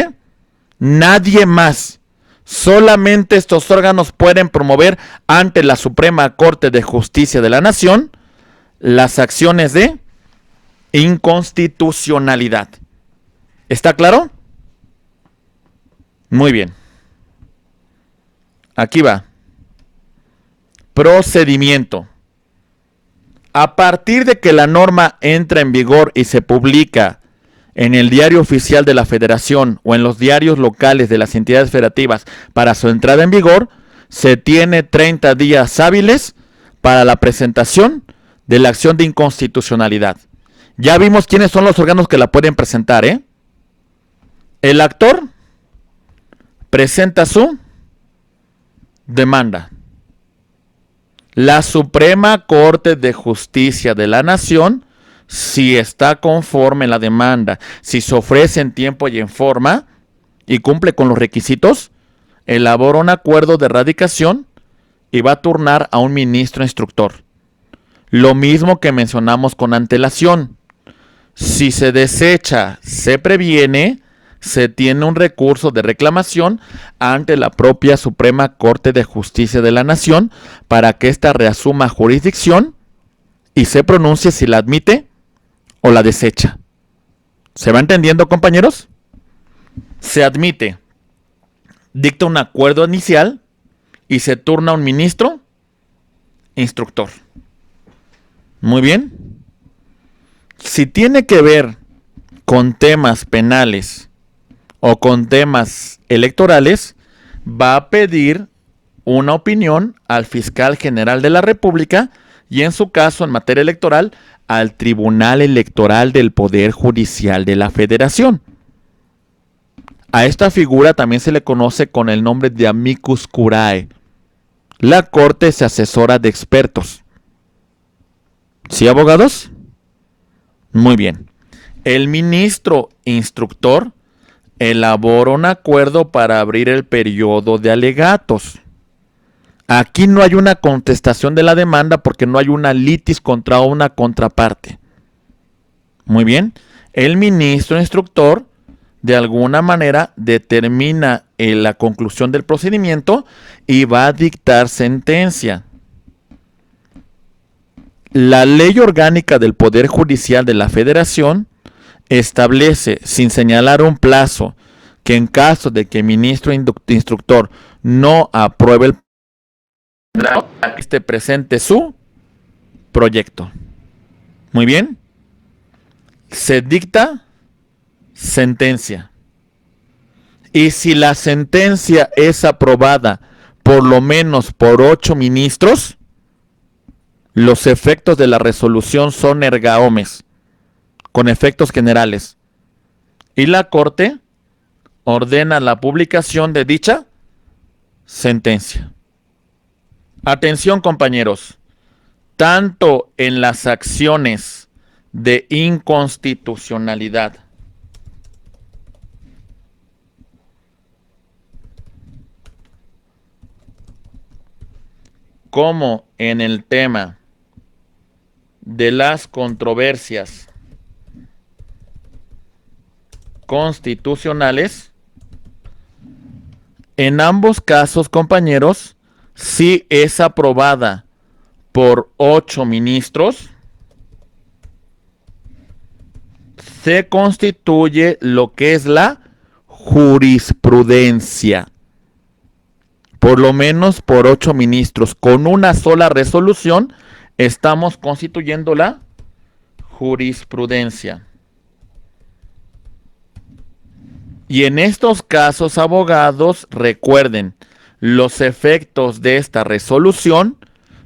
nadie más. Solamente estos órganos pueden promover ante la Suprema Corte de Justicia de la Nación las acciones de inconstitucionalidad. ¿Está claro? Muy bien. Aquí va. Procedimiento. A partir de que la norma entra en vigor y se publica en el Diario Oficial de la Federación o en los diarios locales de las entidades federativas para su entrada en vigor, se tiene 30 días hábiles para la presentación de la acción de inconstitucionalidad. Ya vimos quiénes son los órganos que la pueden presentar, El actor presenta su demanda. La Suprema Corte de Justicia de la Nación, si está conforme la demanda, si se ofrece en tiempo y en forma y cumple con los requisitos, elabora un acuerdo de radicación y va a turnar a un ministro instructor. Lo mismo que mencionamos con antelación. Si se desecha, se previene, se tiene un recurso de reclamación ante la propia Suprema Corte de Justicia de la Nación para que ésta reasuma jurisdicción y se pronuncie si la admite o la desecha. ¿Se va entendiendo, compañeros? Se admite, dicta un acuerdo inicial y se turna a un ministro instructor. Muy bien. Si tiene que ver con temas penales o con temas electorales, va a pedir una opinión al fiscal general de la República y en su caso, en materia electoral, al Tribunal Electoral del Poder Judicial de la Federación. A esta figura también se le conoce con el nombre de amicus curiae. La Corte se asesora de expertos. ¿Sí, abogados? Muy bien. El ministro instructor elabora un acuerdo para abrir el periodo de alegatos. Aquí no hay una contestación de la demanda porque no hay una litis contra una contraparte. Muy bien. El ministro instructor de alguna manera determina la conclusión del procedimiento y va a dictar sentencia. La Ley Orgánica del Poder Judicial de la Federación establece, sin señalar un plazo, que en caso de que el ministro instructor no apruebe el presente su proyecto. Muy bien. Se dicta sentencia. Y si la sentencia es aprobada por lo menos por 8 ministros, los efectos de la resolución son erga omnes, con efectos generales. Y la Corte ordena la publicación de dicha sentencia. Atención, compañeros. Tanto en las acciones de inconstitucionalidad como en el tema de las controversias constitucionales, en ambos casos, compañeros, si es aprobada por 8 ministros, se constituye lo que es la jurisprudencia. Por lo menos por 8 ministros. Con una sola resolución estamos constituyendo la jurisprudencia. Y en estos casos, abogados, recuerden, los efectos de esta resolución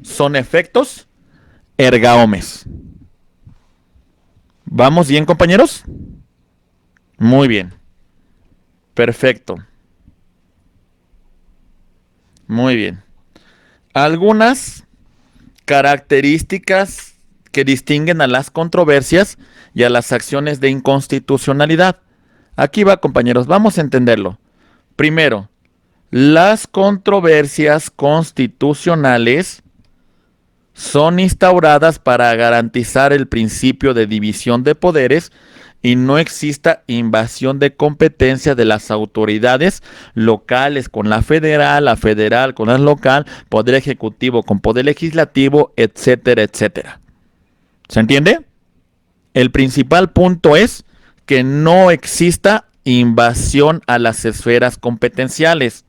son efectos erga omnes. ¿Vamos bien, compañeros? Muy bien. Perfecto. Muy bien. Algunas características que distinguen a las controversias y a las acciones de inconstitucionalidad. Aquí va, compañeros, vamos a entenderlo. Primero, las controversias constitucionales son instauradas para garantizar el principio de división de poderes y no exista invasión de competencia de las autoridades locales con la federal con la local, poder ejecutivo con poder legislativo, etcétera, etcétera. ¿Se entiende? El principal punto es que no exista invasión a las esferas competenciales.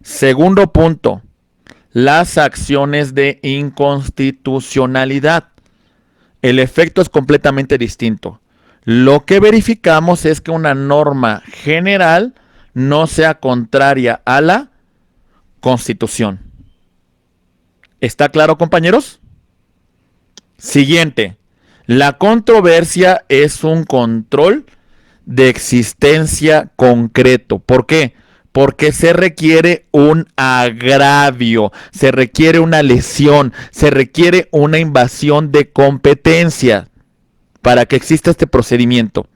Segundo punto, las acciones de inconstitucionalidad. El efecto es completamente distinto. Lo que verificamos es que una norma general no sea contraria a la Constitución. ¿Está claro, compañeros? Siguiente. La controversia es un control de existencia concreto. ¿Por qué? Porque se requiere un agravio, se requiere una lesión, se requiere una invasión de competencia para que exista este procedimiento.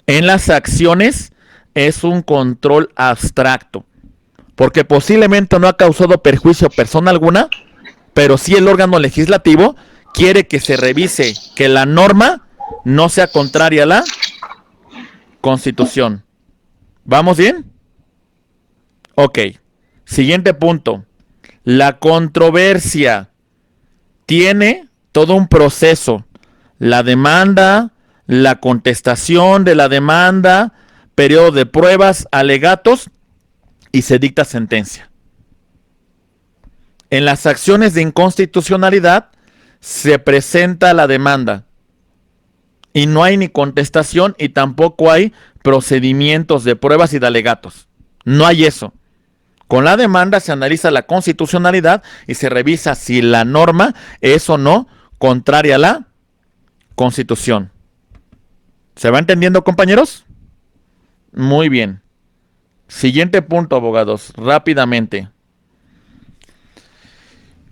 En las acciones es un control abstracto, porque posiblemente no ha causado perjuicio a persona alguna, pero sí el órgano legislativo quiere que se revise que la norma no sea contraria a la Constitución. ¿Vamos bien? Ok. Siguiente punto. La controversia tiene todo un proceso. La demanda, la contestación de la demanda, periodo de pruebas, alegatos y se dicta sentencia. En las acciones de inconstitucionalidad se presenta la demanda y no hay ni contestación y tampoco hay procedimientos de pruebas y de alegatos. No hay eso. Con la demanda se analiza la constitucionalidad y se revisa si la norma es o no contraria a la Constitución. ¿Se va entendiendo, compañeros? Muy bien. Siguiente punto, abogados, rápidamente.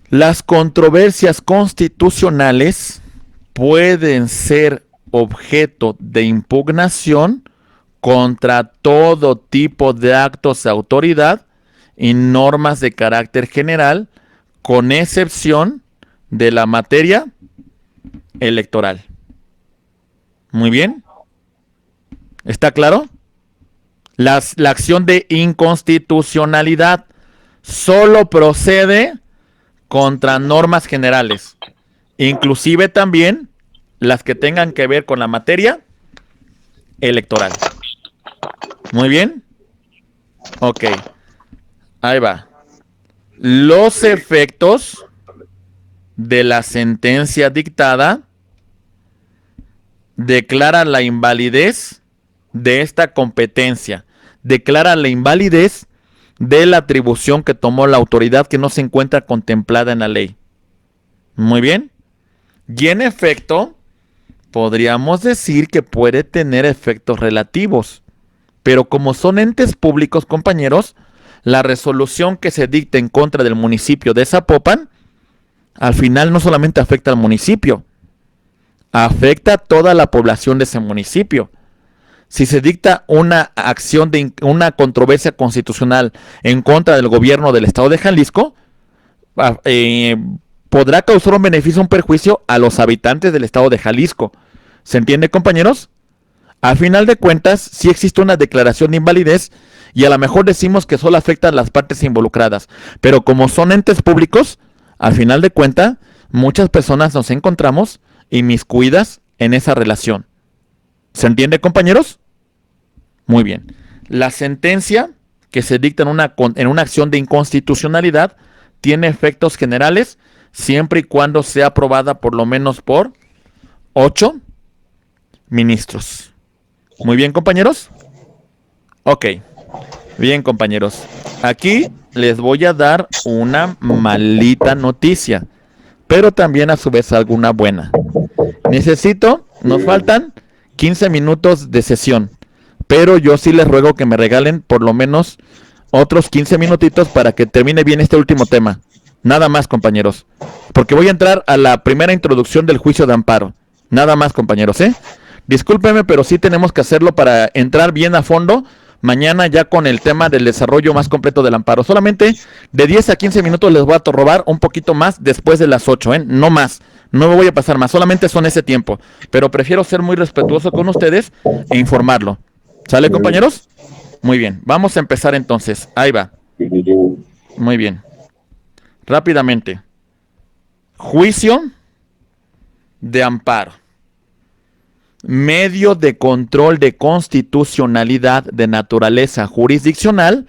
Las controversias constitucionales pueden ser objeto de impugnación contra todo tipo de actos de autoridad y normas de carácter general, con excepción de la materia electoral. Muy bien. ¿Está claro? La acción de inconstitucionalidad solo procede contra normas generales, inclusive también las que tengan que ver con la materia electoral. Muy bien. Ok. Ahí va. Los efectos de la sentencia dictada declara la invalidez de esta competencia, declara la invalidez de la atribución que tomó la autoridad que no se encuentra contemplada en la ley. Muy bien. Y en efecto, podríamos decir que puede tener efectos relativos, pero como son entes públicos, compañeros, la resolución que se dicte en contra del municipio de Zapopan, al final no solamente afecta al municipio, afecta a toda la población de ese municipio. Si se dicta una acción de una controversia constitucional en contra del gobierno del estado de Jalisco, podrá causar un beneficio o un perjuicio a los habitantes del estado de Jalisco. ¿Se entiende, compañeros? A final de cuentas, sí existe una declaración de invalidez y a lo mejor decimos que solo afecta a las partes involucradas, pero como son entes públicos, al final de cuentas, muchas personas nos encontramos inmiscuidas en esa relación. ¿Se entiende, compañeros? Muy bien. La sentencia que se dicta en una acción de inconstitucionalidad tiene efectos generales siempre y cuando sea aprobada por lo menos por 8 ministros. Muy bien, compañeros. Ok. Bien, compañeros. Aquí les voy a dar una maldita noticia, pero también a su vez alguna buena. Nos faltan 15 minutos de sesión, pero yo sí les ruego que me regalen por lo menos otros 15 minutitos para que termine bien este último tema. Nada más, compañeros, porque voy a entrar a la primera introducción del juicio de amparo. Nada más, compañeros, ¿eh? Discúlpenme, pero sí tenemos que hacerlo para entrar bien a fondo mañana ya con el tema del desarrollo más completo del amparo. Solamente de 10 a 15 minutos les voy a robar un poquito más después de las 8, ¿eh? No más. No me voy a pasar más, solamente son ese tiempo. Pero prefiero ser muy respetuoso con ustedes e informarlo. ¿Sale, compañeros? Muy bien, vamos a empezar entonces. Ahí va. Muy bien. Rápidamente. Juicio de amparo. Medio de control de constitucionalidad de naturaleza jurisdiccional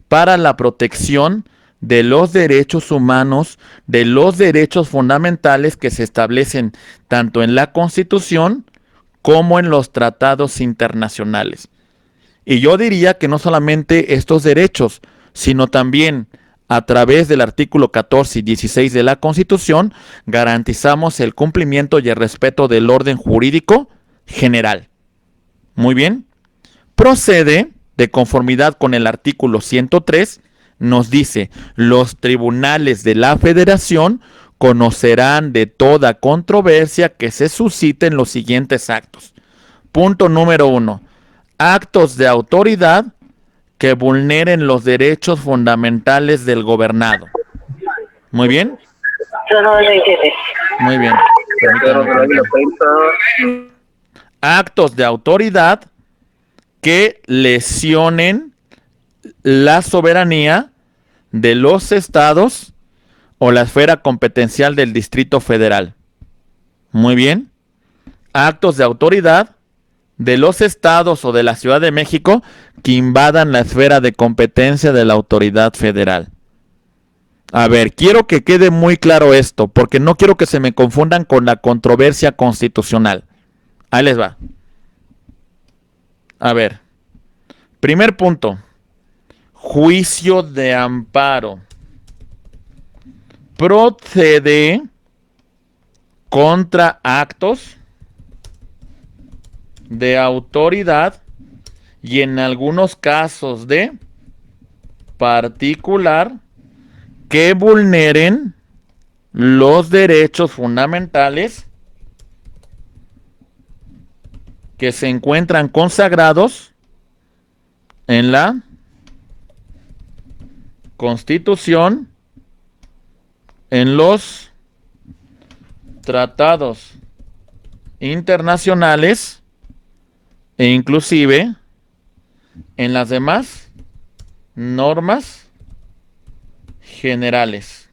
para la protección de los derechos humanos, de los derechos fundamentales que se establecen tanto en la Constitución como en los tratados internacionales. Y yo diría que no solamente estos derechos, sino también a través del artículo 14 y 16 de la Constitución, garantizamos el cumplimiento y el respeto del orden jurídico general. Muy bien. Procede de conformidad con el artículo 103, nos dice, los tribunales de la Federación conocerán de toda controversia que se suscite en los siguientes actos. Punto número 1. Actos de autoridad que vulneren los derechos fundamentales del gobernado. Muy bien. Muy bien. Actos de autoridad que lesionen la soberanía de los estados o la esfera competencial del Distrito Federal. Muy bien. Actos de autoridad de los estados o de la Ciudad de México que invadan la esfera de competencia de la autoridad federal. A ver, quiero que quede muy claro esto, porque no quiero que se me confundan con la controversia constitucional. Ahí les va. A ver, primer punto. Juicio de amparo. Procede contra actos de autoridad y en algunos casos de particular que vulneren los derechos fundamentales que se encuentran consagrados en la Constitución, en los tratados internacionales e inclusive en las demás normas generales.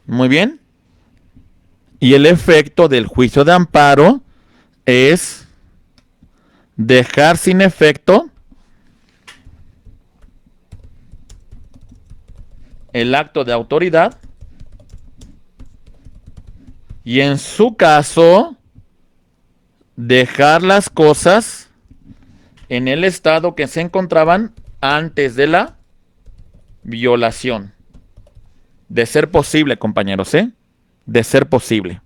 Muy bien. Y el efecto del juicio de amparo es dejar sin efecto el acto de autoridad y en su caso dejar las cosas en el estado que se encontraban antes de la violación. De ser posible, compañeros, ¿eh? De ser posible.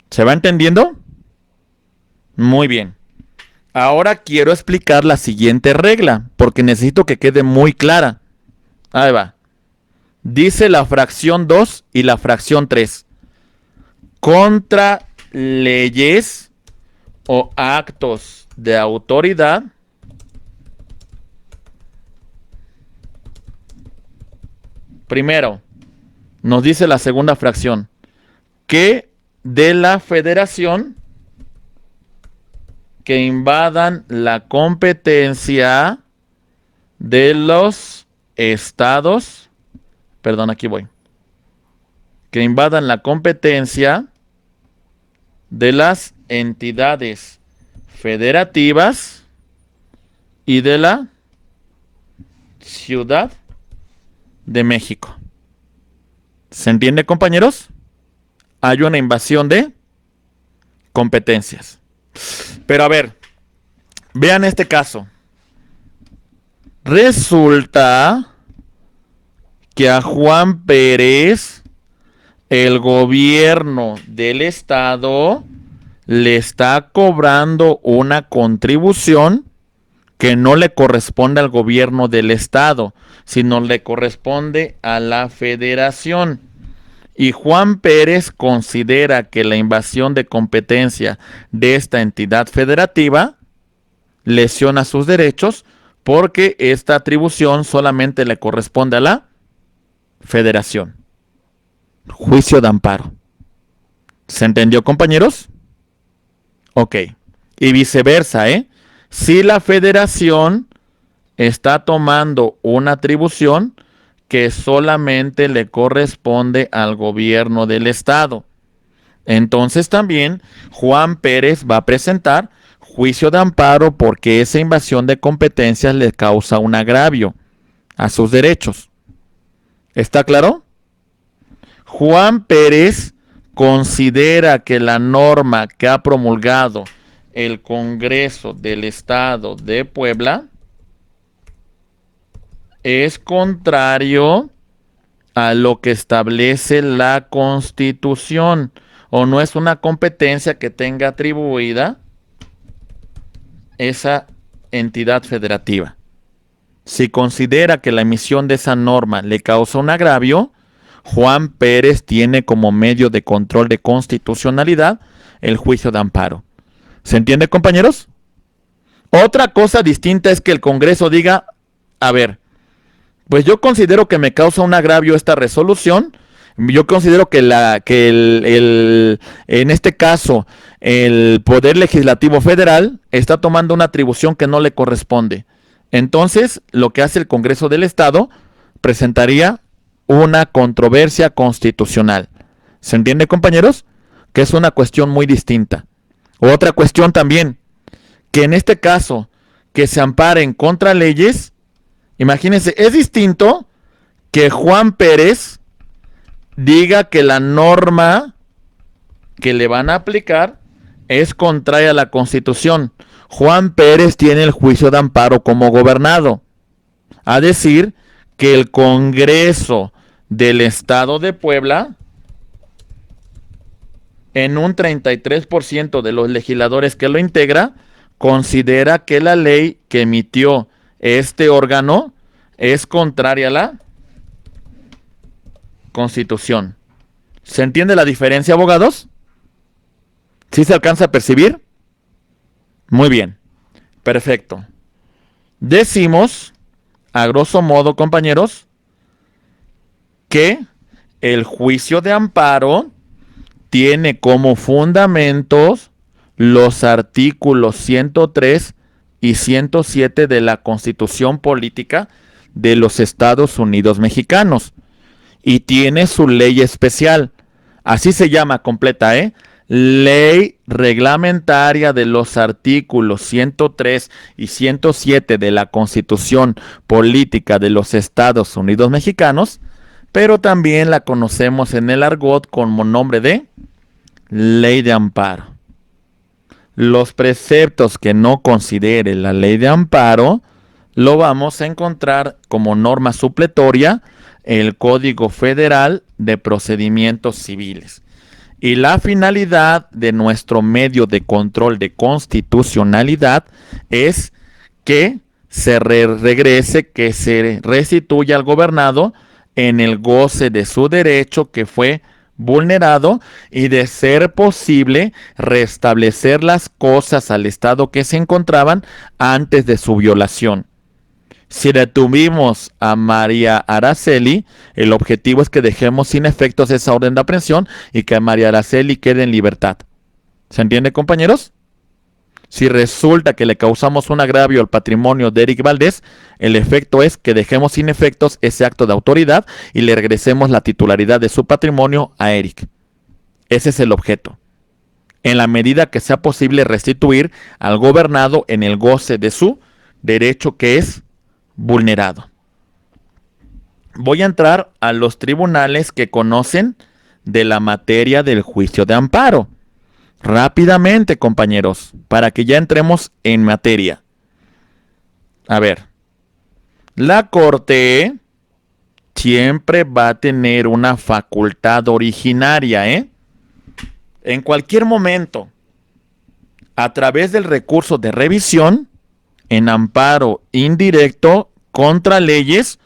¿Se va entendiendo? Muy bien. Ahora quiero explicar la siguiente regla, porque necesito que quede muy clara. Ahí va. Dice la fracción 2 y la fracción 3. Contra leyes o actos de autoridad primero, nos dice la segunda fracción, que de la federación que invadan la competencia de los estados, perdón, aquí voy, que invadan la competencia de las entidades federativas y de la Ciudad de México. ¿Se entiende, compañeros? Hay una invasión de competencias. Pero a ver, vean este caso. Resulta que a Juan Pérez, el gobierno del estado le está cobrando una contribución que no le corresponde al gobierno del estado, sino le corresponde a la federación. Y Juan Pérez considera que la invasión de competencia de esta entidad federativa lesiona sus derechos porque esta atribución solamente le corresponde a la federación. Juicio de amparo. ¿Se entendió, compañeros? Ok. Y viceversa, ¿eh? Si la federación está tomando una atribución que solamente le corresponde al gobierno del estado, entonces también Juan Pérez va a presentar juicio de amparo porque esa invasión de competencias le causa un agravio a sus derechos. ¿Está claro? Juan Pérez considera que la norma que ha promulgado el Congreso del Estado de Puebla es contrario a lo que establece la Constitución, o no es una competencia que tenga atribuida esa entidad federativa. Si considera que la emisión de esa norma le causa un agravio, Juan Pérez tiene como medio de control de constitucionalidad el juicio de amparo. ¿Se entiende, compañeros? Otra cosa distinta es que el Congreso diga, a ver, pues yo considero que me causa un agravio esta resolución. Yo considero que en este caso el Poder Legislativo Federal está tomando una atribución que no le corresponde. Entonces, lo que hace el Congreso del Estado presentaría una controversia constitucional. ¿Se entiende, compañeros? Que es una cuestión muy distinta. Otra cuestión también, que en este caso, que se amparen contra leyes, imagínense, es distinto que Juan Pérez diga que la norma que le van a aplicar es contraria a la Constitución. Juan Pérez tiene el juicio de amparo como gobernado, a decir que el Congreso del Estado de Puebla, en un 33% de los legisladores que lo integra, considera que la ley que emitió este órgano es contraria a la Constitución. ¿Se entiende la diferencia, abogados? ¿Sí se alcanza a percibir? Muy bien, perfecto. Decimos, a grosso modo, compañeros, que el juicio de amparo tiene como fundamentos los artículos 103 y 107 de la Constitución Política de los Estados Unidos Mexicanos, y tiene su ley especial, así se llama completa, Ley reglamentaria de los artículos 103 y 107 de la Constitución Política de los Estados Unidos Mexicanos, pero también la conocemos en el argot como nombre de Ley de Amparo. Los preceptos que no considere la Ley de Amparo lo vamos a encontrar como norma supletoria el Código Federal de Procedimientos Civiles. Y la finalidad de nuestro medio de control de constitucionalidad es que se regrese, que se restituya al gobernado en el goce de su derecho que fue vulnerado y, de ser posible, restablecer las cosas al estado que se encontraban antes de su violación. Si detuvimos a María Araceli, el objetivo es que dejemos sin efectos esa orden de aprehensión y que María Araceli quede en libertad. ¿Se entiende, compañeros? Si resulta que le causamos un agravio al patrimonio de Eric Valdés, el efecto es que dejemos sin efectos ese acto de autoridad y le regresemos la titularidad de su patrimonio a Eric. Ese es el objeto. En la medida que sea posible restituir al gobernado en el goce de su derecho que es vulnerado. Voy a entrar a los tribunales que conocen de la materia del juicio de amparo. Rápidamente, compañeros, para que ya entremos en materia. A ver, la Corte siempre va a tener una facultad originaria, en cualquier momento, a través del recurso de revisión, en amparo indirecto contra leyes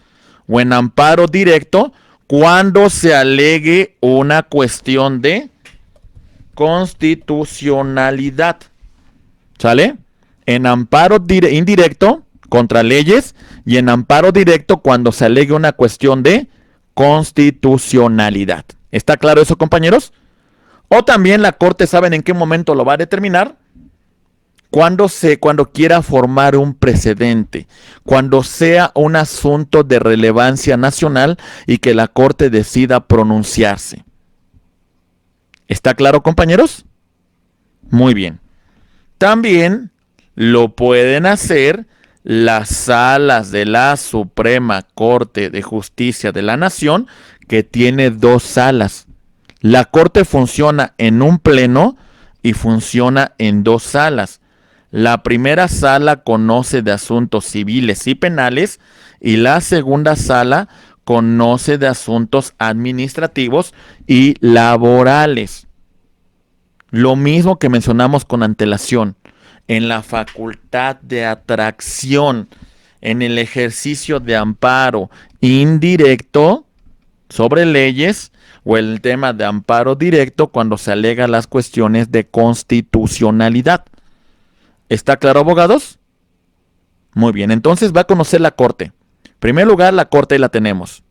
o en amparo directo cuando se alegue una cuestión de constitucionalidad. ¿Sale? En amparo indirecto contra leyes y en amparo directo cuando se alegue una cuestión de constitucionalidad. ¿Está claro eso, compañeros? O también la Corte, ¿saben en qué momento lo va a determinar? Cuando quiera formar un precedente, cuando sea un asunto de relevancia nacional y que la Corte decida pronunciarse. ¿Está claro, compañeros? Muy bien. También lo pueden hacer las salas de la Suprema Corte de Justicia de la Nación, que tiene 2 salas. La Corte funciona en un pleno y funciona en 2 salas. La primera sala conoce de asuntos civiles y penales y la segunda sala conoce de asuntos administrativos y laborales. Lo mismo que mencionamos con antelación, en la facultad de atracción, en el ejercicio de amparo indirecto sobre leyes o el tema de amparo directo cuando se alega las cuestiones de constitucionalidad. ¿Está claro, abogados? Muy bien, entonces va a conocer la Corte. En primer lugar, la Corte la tenemos.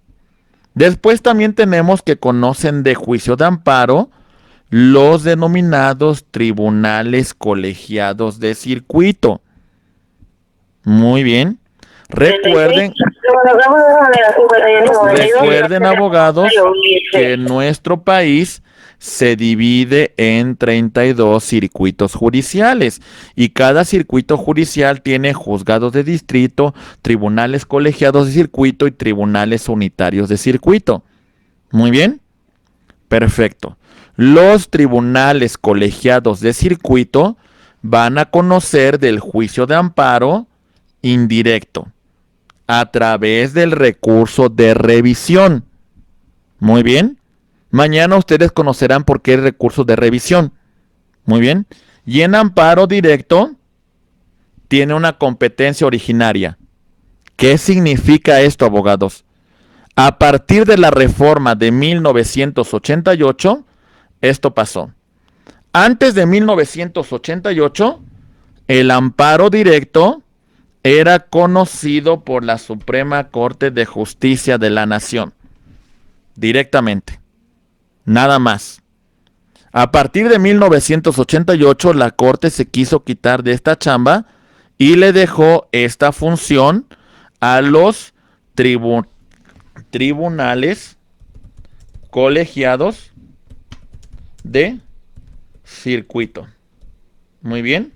Después también tenemos que conocen de juicio de amparo los denominados tribunales colegiados de circuito. Muy bien. Recuerden, abogados, que nuestro país se divide en 32 circuitos judiciales y cada circuito judicial tiene juzgados de distrito, tribunales colegiados de circuito y tribunales unitarios de circuito. Muy bien. Perfecto. Los tribunales colegiados de circuito van a conocer del juicio de amparo indirecto a través del recurso de revisión. Muy bien. Mañana ustedes conocerán por qué el recurso de revisión. Muy bien. Y en amparo directo tiene una competencia originaria. ¿Qué significa esto, abogados? A partir de la reforma de 1988, esto pasó. Antes de 1988, el amparo directo era conocido por la Suprema Corte de Justicia de la Nación. Directamente. Nada más. A partir de 1988, la Corte se quiso quitar de esta chamba y le dejó esta función a los tribunales colegiados de circuito. Muy bien.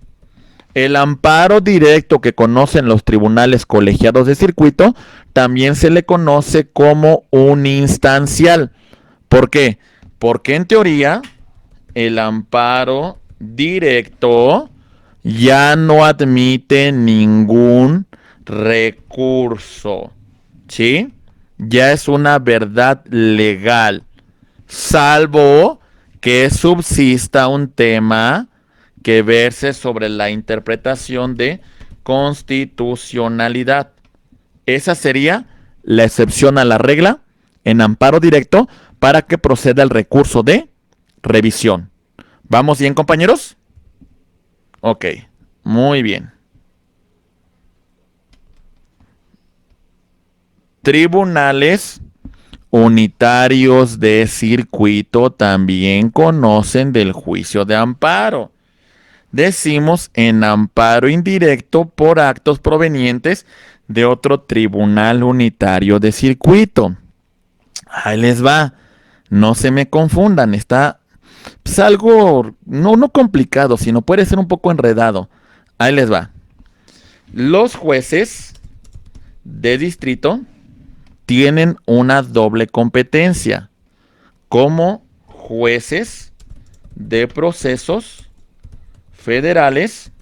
El amparo directo que conocen los tribunales colegiados de circuito también se le conoce como uninstancial. ¿Por qué? Porque en teoría el amparo directo ya no admite ningún recurso, ¿sí? Ya es una verdad legal, salvo que subsista un tema que verse sobre la interpretación de constitucionalidad. Esa sería la excepción a la regla en amparo directo para que proceda el recurso de revisión. ¿Vamos bien, compañeros? Ok, muy bien. Tribunales unitarios de circuito también conocen del juicio de amparo. Decimos en amparo indirecto por actos provenientes de otro tribunal unitario de circuito. Ahí les va. No se me confundan. Está pues, algo no complicado, sino puede ser un poco enredado. Ahí les va. Los jueces de distrito tienen una doble competencia como jueces de procesos federales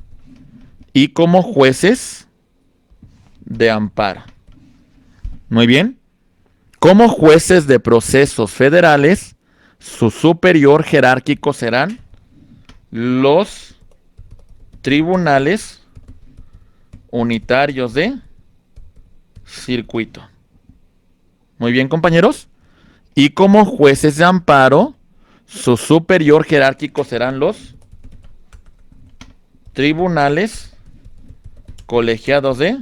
y como jueces de amparo. Muy bien. Como jueces de procesos federales, su superior jerárquico serán los tribunales unitarios de circuito. Muy bien, compañeros. Y como jueces de amparo, su superior jerárquico serán los tribunales colegiados de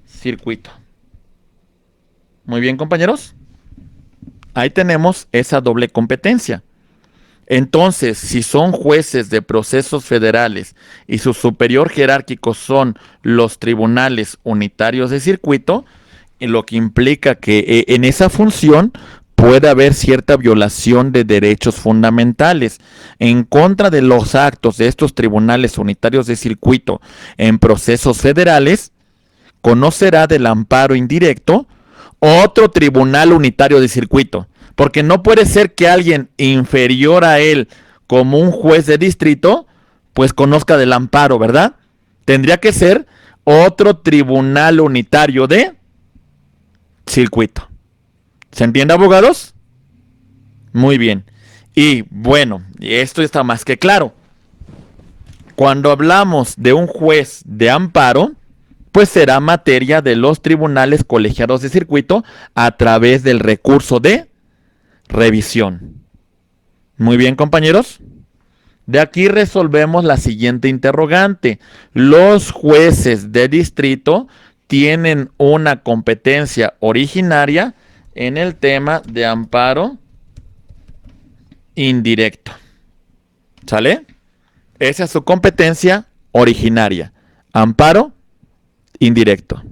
circuito. Muy bien, compañeros. Ahí tenemos esa doble competencia. Entonces, si son jueces de procesos federales y su superior jerárquico son los tribunales unitarios de circuito, lo que implica que en esa función puede haber cierta violación de derechos fundamentales en contra de los actos de estos tribunales unitarios de circuito en procesos federales. Conocerá del amparo indirecto otro tribunal unitario de circuito, porque no puede ser que alguien inferior a él como un juez de distrito pues conozca del amparo, ¿verdad? Tendría que ser otro tribunal unitario de circuito. ¿Se entiende, abogados? Muy bien. Y bueno, esto está más que claro. Cuando hablamos de un juez de amparo, pues será materia de los tribunales colegiados de circuito a través del recurso de revisión. Muy bien, compañeros. De aquí resolvemos la siguiente interrogante. Los jueces de distrito tienen una competencia originaria en el tema de amparo indirecto. ¿Sale? Esa es su competencia originaria. Amparo indirecto.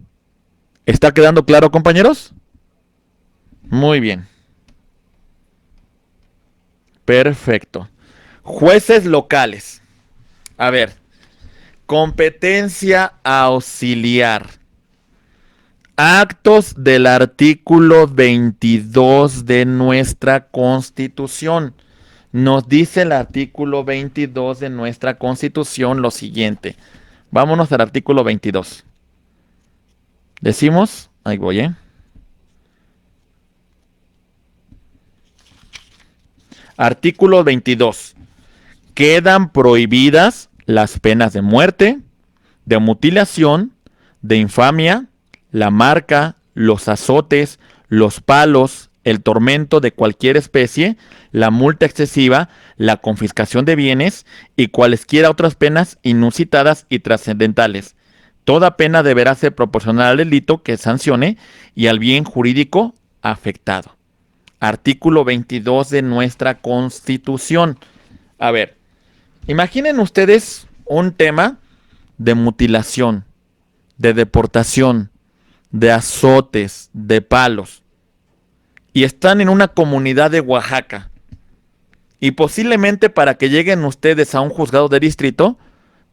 ¿Está quedando claro, compañeros? Muy bien. Perfecto. Jueces locales. A ver. Competencia auxiliar. Actos del artículo 22 de nuestra Constitución. Nos dice el artículo 22 de nuestra Constitución lo siguiente. Vámonos al artículo 22. Decimos, ahí voy, Artículo 22. Quedan prohibidas las penas de muerte, de mutilación, de infamia, la marca, los azotes, los palos, el tormento de cualquier especie, la multa excesiva, la confiscación de bienes y cualesquiera otras penas inusitadas y trascendentales. Toda pena deberá ser proporcional al delito que sancione y al bien jurídico afectado. Artículo 22 de nuestra Constitución. A ver, imaginen ustedes un tema de mutilación, de deportación, de azotes, de palos. Y están en una comunidad de Oaxaca. Y posiblemente para que lleguen ustedes a un juzgado de distrito,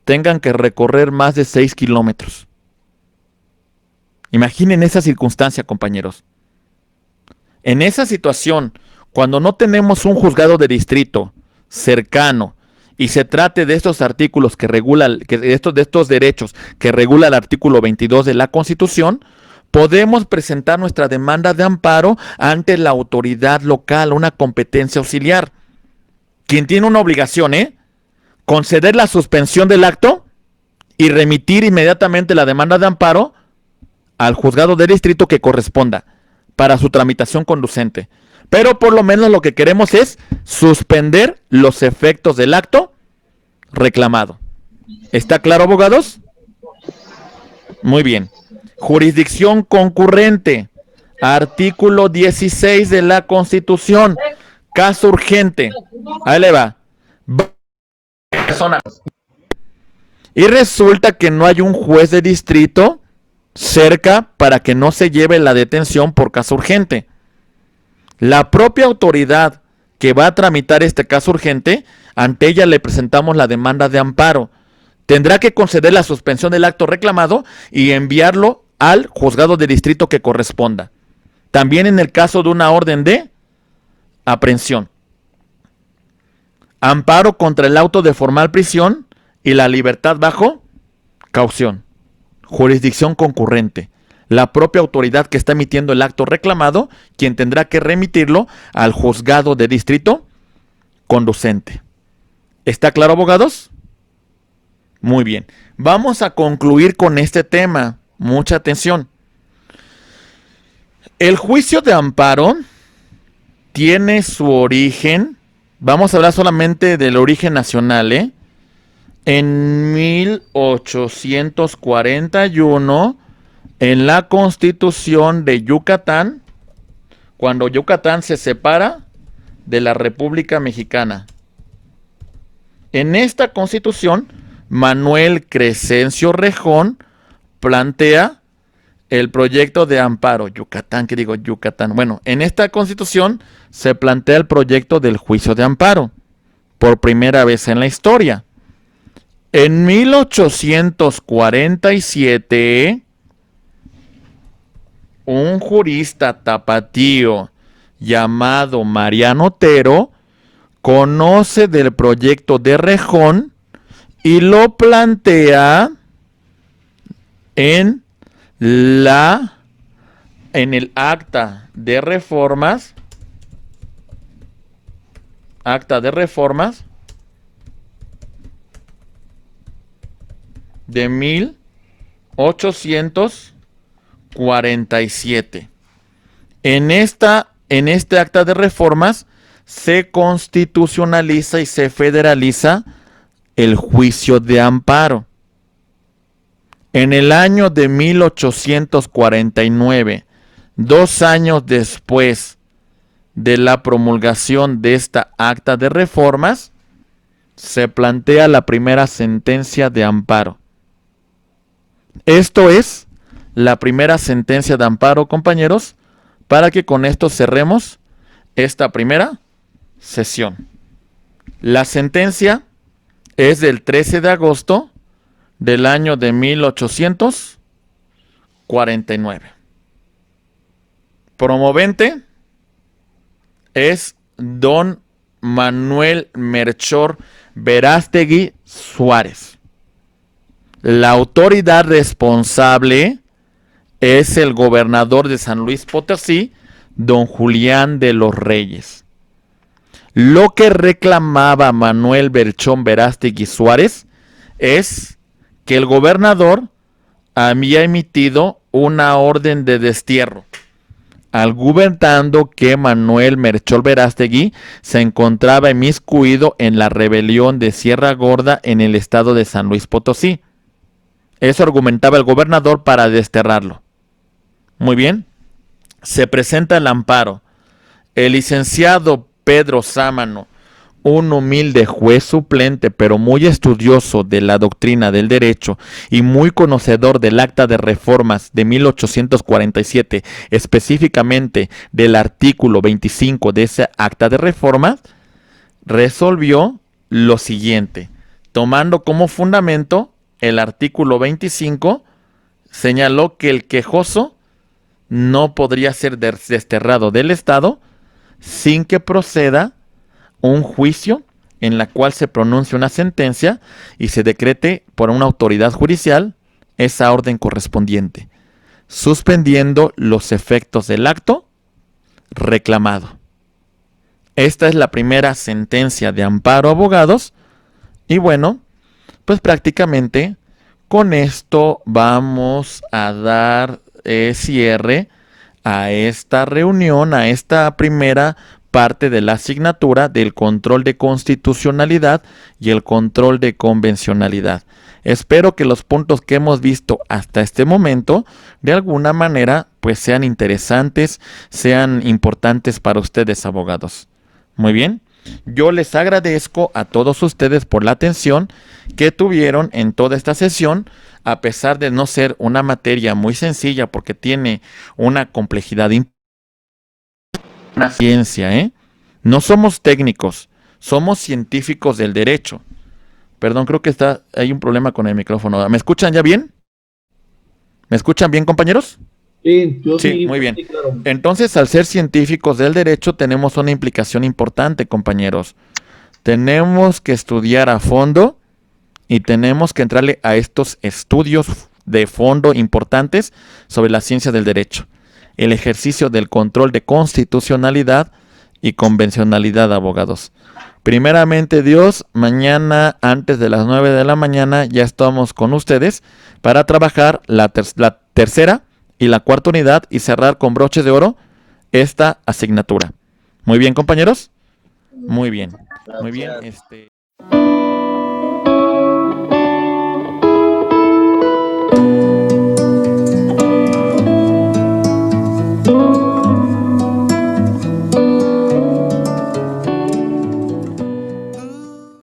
tengan que recorrer más de 6 kilómetros. Imaginen esa circunstancia, compañeros. En esa situación, cuando no tenemos un juzgado de distrito cercano y se trate de estos artículos que regulan, de estos derechos que regula el artículo 22 de la Constitución, podemos presentar nuestra demanda de amparo ante la autoridad local, una competencia auxiliar. quien tiene una obligación, conceder la suspensión del acto y remitir inmediatamente la demanda de amparo al juzgado de distrito que corresponda para su tramitación conducente. Pero por lo menos lo que queremos es suspender los efectos del acto reclamado. ¿Está claro, abogados? Muy bien. Jurisdicción concurrente. Artículo 16 de la Constitución. Caso urgente. Ahí le va. Y resulta que no hay un juez de distrito cerca para que no se lleve la detención por caso urgente. La propia autoridad que va a tramitar este caso urgente, ante ella le presentamos la demanda de amparo. Tendrá que conceder la suspensión del acto reclamado y enviarlo al juzgado de distrito que corresponda. También en el caso de una orden de aprehensión. Amparo contra el auto de formal prisión y la libertad bajo caución. Jurisdicción concurrente. La propia autoridad que está emitiendo el acto reclamado, quien tendrá que remitirlo al juzgado de distrito conducente. ¿Está claro, abogados? Muy bien. Vamos a concluir con este tema. Mucha atención. El juicio de amparo tiene su origen, vamos a hablar solamente del origen nacional, en 1841, en la Constitución de Yucatán, cuando Yucatán se separa de la República Mexicana. En esta Constitución, Manuel Crescencio Rejón plantea el proyecto de amparo. Yucatán. Bueno, en esta Constitución se plantea el proyecto del juicio de amparo, por primera vez en la historia. En 1847, un jurista tapatío llamado Mariano Otero conoce del proyecto de Rejón y lo plantea en el acta de reformas de 1847. En este acta de reformas se constitucionaliza y se federaliza el juicio de amparo. En el año de 1849, 2 años después de la promulgación de esta acta de reformas, se plantea la primera sentencia de amparo. Esto es la primera sentencia de amparo, compañeros, para que con esto cerremos esta primera sesión. La sentencia es del 13 de agosto del año de 1849. Promovente es don Manuel Melchor Verástegui Suárez. La autoridad responsable es el gobernador de San Luis Potosí, don Julián de los Reyes. Lo que reclamaba Manuel Melchor Verástegui Suárez es que el gobernador había emitido una orden de destierro, argumentando que Manuel Melchor Verástegui se encontraba inmiscuido en la rebelión de Sierra Gorda en el estado de San Luis Potosí. Eso argumentaba el gobernador para desterrarlo. Muy bien. Se presenta el amparo. El licenciado Pedro Sámano, un humilde juez suplente, pero muy estudioso de la doctrina del derecho y muy conocedor del acta de reformas de 1847, específicamente del artículo 25 de ese acta de reformas, resolvió lo siguiente. Tomando como fundamento el artículo 25, señaló que el quejoso no podría ser desterrado del Estado sin que proceda un juicio en la cual se pronuncie una sentencia y se decrete por una autoridad judicial esa orden correspondiente, suspendiendo los efectos del acto reclamado. esta es la primera sentencia de amparo, abogados. Y bueno, pues prácticamente con esto vamos a dar cierre a esta reunión, a esta primera parte de la asignatura del control de constitucionalidad y el control de convencionalidad. Espero que los puntos que hemos visto hasta este momento de alguna manera pues sean interesantes, sean importantes para ustedes, abogados. Muy bien. Yo les agradezco a todos ustedes por la atención que tuvieron en toda esta sesión, a pesar de no ser una materia muy sencilla porque tiene una complejidad importante. Una ciencia, ¿eh? No somos técnicos, somos científicos del derecho. Perdón, creo que hay un problema con el micrófono. ¿Me escuchan ya bien? ¿Me escuchan bien, compañeros? Sí, yo Sí, sí, muy bien. sí, claro. Entonces, al ser científicos del derecho, tenemos una implicación importante, compañeros. Tenemos que estudiar a fondo y tenemos que entrarle a estos estudios de fondo importantes sobre la ciencia del derecho. El ejercicio del control de constitucionalidad y convencionalidad, abogados. Primeramente Dios, mañana antes de las 9 de la mañana ya estamos con ustedes para trabajar la tercera y la cuarta unidad y cerrar con broches de oro esta asignatura. Muy bien, compañeros. Muy bien. Muy bien.